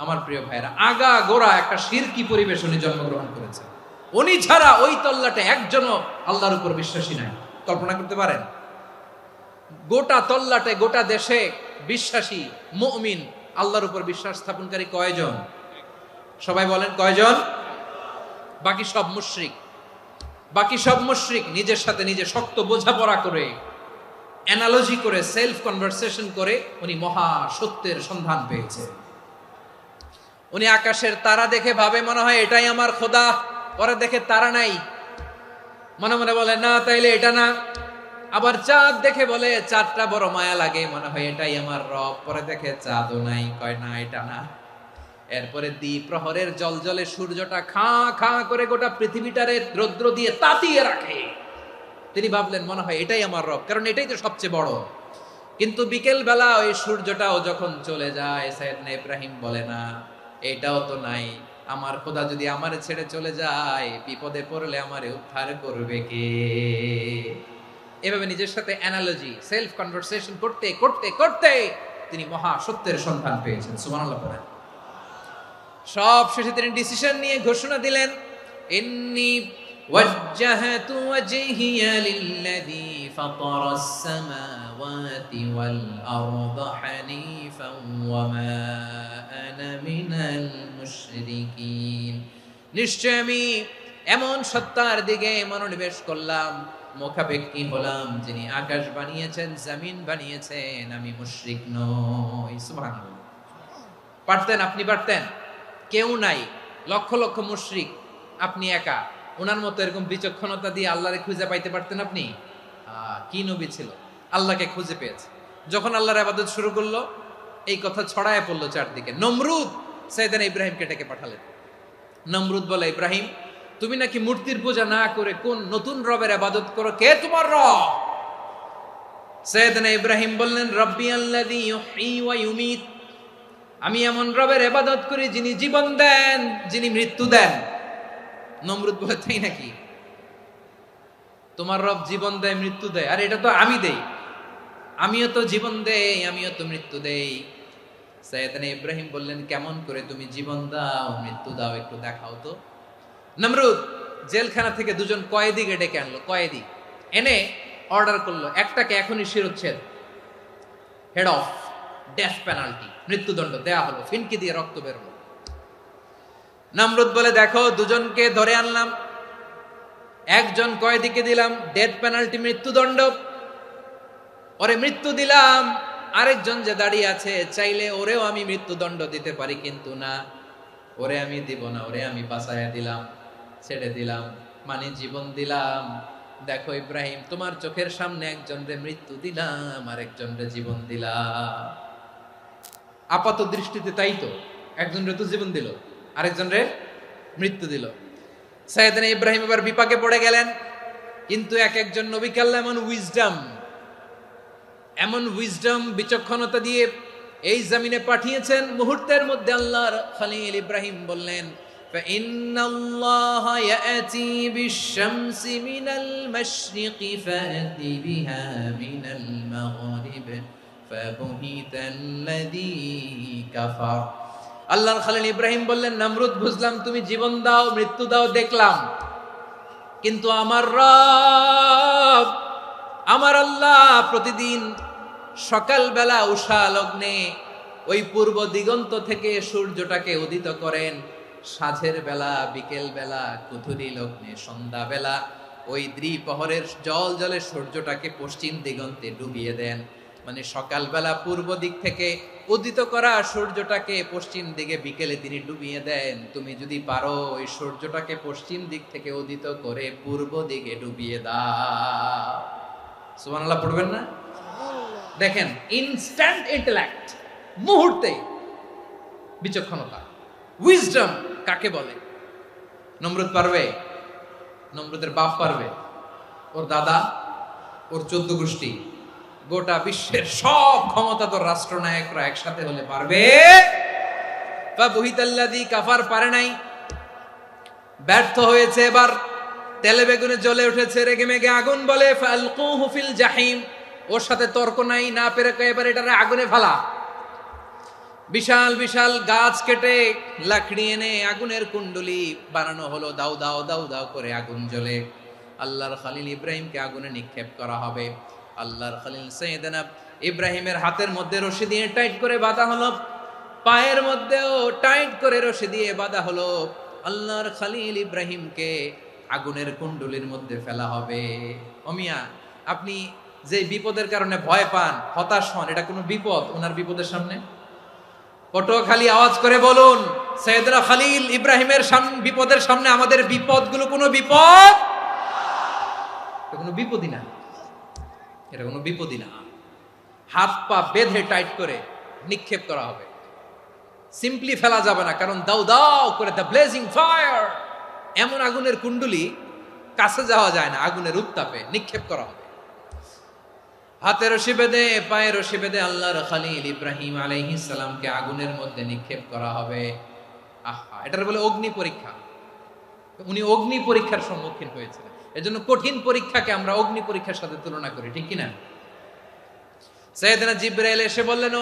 আমার প্রিয় ভাইরা, আগা গোড়া একটা শিরকি পরিবেশ উনি জন্মগ্রহণ করেছেন। উনি ছাড়া ওই তল্লাটে একজনও আল্লাহর উপর বিশ্বাসী নাই। কল্পনা করতে পারেন? গোটা তল্লাটে, গোটা দেশে বিশ্বাসী মুমিন, আল্লাহর উপর বিশ্বাস স্থাপনকারী কয়জন? সবাই বলেন কয়জন? বাকি সব মুশরিক। বাকি সব মুশরিক নিজের সাথে নিজে শক্ত বোঝাপড়া করে, অ্যানালজি করে, সেলফ কনভারসেশন করে উনি মহা সত্যের সন্ধান পেয়েছে। উনি আকাশের তারা দেখে ভাবে মনে হয় এটাই আমার খোদা, পরে দেখে তারা নাই, মনে মনে বলে না তাইলে এটা না। আবার চাঁদ দেখে বলে চাঁদটা বড় মায়া লাগে, মনে হয় এটাই আমার রব, পরে দেখে চাঁদও নাই, কয় না এটা না। এরপরে দ্বীপ প্রহরের জলজলে সূর্যটা খাঁ খাঁ করে গোটা পৃথিবীটারে রৌদ্র দিয়ে তাতিয়ে রাখে। তিনি ভাবলেন মনে হয় এটাই আমার রব, কারণ এটাই তো সবচেয়ে বড়। কিন্তু বিকেল বেলা ওই সূর্যটাও যখন চলে যায়, সাইয়েদনা ইব্রাহিম বলে না এটাও তো নাই, আমার খোদা যদি আমারে ছেড়ে চলে যায়, বিপদে পড়লে আমারে উদ্ধার করবে কে? এভাবে নিজের সাথে অ্যানালজি, সেলফ কনভারসেশন করতে করতে করতে তিনি মহা সত্যের সন্ধান পেয়েছেন। সুবহানাল্লাহ পড়েন। সব শেষে তিনি ডিসিশন নিয়ে ঘোষণা দিলেন, ইন্নী ওয়াজ্জাহাতু ওয়াজহিয়া লিল্লাযী ফাতারাস সামাওয়াতি ওয়াল আরদা হানিফান ওয়া মা আনা মিনাল মুশরিকিন। নিশ্চয় আমি এমন সত্তার দিকে মনোনিবেশ করলাম, মুখাপেক্ষী হলাম, যিনি আকাশ বানিয়েছেন, জমিন বানিয়েছেন, আমি মুশরিক নই। সুবহানাল্লাহ। পারতেন? আপনি পারতেন? কেউ নাই, লক্ষ লক্ষ মুশরিক, আপনি একা। ওনার মতো এরকম বিচক্ষণতা দিয়ে আল্লাহরে খুঁজে পাইতে পারতেন আপনি? কি নবী ছিল, আল্লাহকে খুঁজে পেয়েছে। যখন আল্লাহর ইবাদত শুরু করলো, এই কথা ছড়ায় পড়লো চারদিকে। নমরুদ সাইয়েদনা ইব্রাহিমকে ডেকে পাঠালেন। নমরুদ বলে, ইব্রাহিম তুমি নাকি মূর্তির পূজা না করে কোন নতুন রবের ইবাদত করো, কে তোমার রব? সাইয়েদনা ইব্রাহিম বললেন, রব্বি আল্লাযী ইউহয়ী ওয়া ইউমীত, আমি এমন রবের ইবাদত করি যিনি জীবন দেন, যিনি মৃত্যু দেন। নমরুদ বলে, তাই নাকি? তোমার রব জীবন দেয়, মৃত্যু দেয়? আর এটা তো আমি দেই, আমিও তো জীবন দেই, আমিও তো মৃত্যু দেই। সাইয়েদনা ইব্রাহিম বললেন, কেমন করে তুমি জীবন দাও, মৃত্যু দাও, একটু দেখাও তো। নমরুদ জেলখানা থেকে দুজন কয়েদিকে ডেকে আনলো। কয়েদি এনে অর্ডার করলো, একটাকে এখনই শিরোচ্ছেদ, হেড অফ, ডেথ পেনাল্টি, মৃত্যুদণ্ড দেয়া হলো, ফিনকি দিয়ে রক্ত বেরোলো। নমরুদ বলে, দেখো দুজনকে ধরে আনলাম, একজন কয়েদিকে দিলাম ডেথ পেনাল্টি, মৃত্যুদণ্ড, ওরে মৃত্যু দিলাম। আরেকজন যে দাঁড়িয়ে আছে, চাইলে ওরেও আমি মৃত্যুদণ্ড দিতে পারি, কিন্তু না, ওরে আমি দিব না, ওরে আমি বাঁচাইয়া দিলাম, ছেড়ে দিলাম, মানে জীবন দিলাম। দেখো ইব্রাহিম, তোমার চোখের সামনে একজন রে মৃত্যু দিলাম, আর একজন রে জীবন দিলাম। আপাত দৃষ্টিতে তাই তো, একজন রে তো জীবন দিল, আরেকজন রে মৃত্যু দিল। সাইয়েদনা ইব্রাহিম এবার বিপাকে পড়ে গেলেন। কিন্তু এক একজন নবীকে আল্লাহ এমন উইজডম বিচক্ষণতা দিয়ে এই জমিনে পাঠিয়েছেন, মুহূর্তের মধ্যে আল্লাহর খলিল ইব্রাহিম বললেন, فإن الله يأتي بالشمس من المشرق فأت بها من المغرب فبهت الذي كفر। আল্লাহর খলিল ইব্রাহিম বললেন, নমরুদ বুঝলাম তুমি জীবন দাও, মৃত্যু দাও, দেখলাম, কিন্তু আমার রব, আমার আল্লাহ প্রতিদিন সকালবেলা উষা লগ্নে ওই পূর্ব দিগন্ত থেকে সূর্যটাকে উদিত করেন, সাঁঝের বেলা, বিকেল বেলা, কুথুরি লগ্নে, সন্ধ্যা বেলা ওই দ্বিপ্রহরের জল জলে সূর্যটাকে পশ্চিম দিগন্তে ডুবিয়ে দেন। মানে সকালবেলা পূর্ব দিক থেকে উদিত করা সূর্যটাকে পশ্চিম দিকে বিকেলে তিনি ডুবিয়ে দেন। তুমি যদি পারো ওই সূর্যটাকে পশ্চিম দিক থেকে উদিত করে পূর্ব দিকে ডুবিয়ে দাও। সুবহানাল্লাহ পড়বেন না? দেখেন, ইনস্ট্যান্ট ইন্টেলেক্ট, মুহূর্তে বিচক্ষণতা, উইজডম কাকে বলে? নমরুদ পারবে? নমরুদের বাপ পারবে? ওর দাদা, ওর 14 গোষ্ঠী, গোটা বিশ্বের সব ক্ষমতাধর রাষ্ট্রনায়করা একসাথে হলে পারবে? ফাবুহিতাল্লাযী কাফার পারে নাই, ব্যর্থ হয়েছে। এবার তেলে বেগুনে জ্বলে উঠেছে, রেগে মেগে আগুন বলে ফালকুহু ফিল জাহিম। ওর সাথে তর্ক নাই, না পেরে এবার এটারে আগুনে ফেলা। বিশাল বিশাল গাছ কেটে লাকড়ি এনে আগুনের কুণ্ডলি বানানো হলো, দাও দাও দাও দাও করে আগুন জ্বলে। আল্লাহর খলিল ইব্রাহিমকে আগুনে নিক্ষেপ করা হবে। আল্লাহর খলিল সাইয়েদনা ইব্রাহিমের হাতের মধ্যে রশি দিয়ে টাইট করে বাঁধা হলো, পায়ের মধ্যেও টাইট করে রশি দিয়ে বাঁধা হলো। আল্লাহর খলিল ইব্রাহিমকে আগুনের কুণ্ডলির মধ্যে ফেলা হবে। ওমিয়া, আপনি যে বিপদের কারণে ভয় পান, হতাশ হন, এটা কোনো বিপদ ওনার বিপদের সামনে? পটুয়াখালী আওয়াজ করে বলুন, সাইয়েদনা খলিল ইব্রাহিমের বিপদের সামনে আমাদের বিপদগুলো কোনো বিপদ? এটা কোনো বিপদই না, এটা কোনো বিপদই না। হাত পা বেঁধে টাইট করে নিক্ষেপ করা হবে, সিম্পলি ফেলা যাবে না, কারণ দাও দাও করে দ্য ব্লেজিং ফায়ার, এমন আগুনের কুণ্ডলি কাছে যাওয়া যায় না, আগুনের উত্তাপে নিক্ষেপ করা হবে। হাতে রশি বেঁধে পায়ে রশি বেঁধে আল্লাহর খলিল ইব্রাহিম আলাইহিস সালামকে আগুনের মধ্যে নিক্ষেপ করা হবে। আহা, এটার বলে অগ্নি পরীক্ষা। উনি অগ্নি পরীক্ষার সম্মুখীন হয়েছিলেন। এজন্য কঠিন পরীক্ষাকে আমরা অগ্নি পরীক্ষার সাথে তুলনা করি, ঠিক কিনা? সাইয়েদনা জিবরাইল এসে বললেন, ও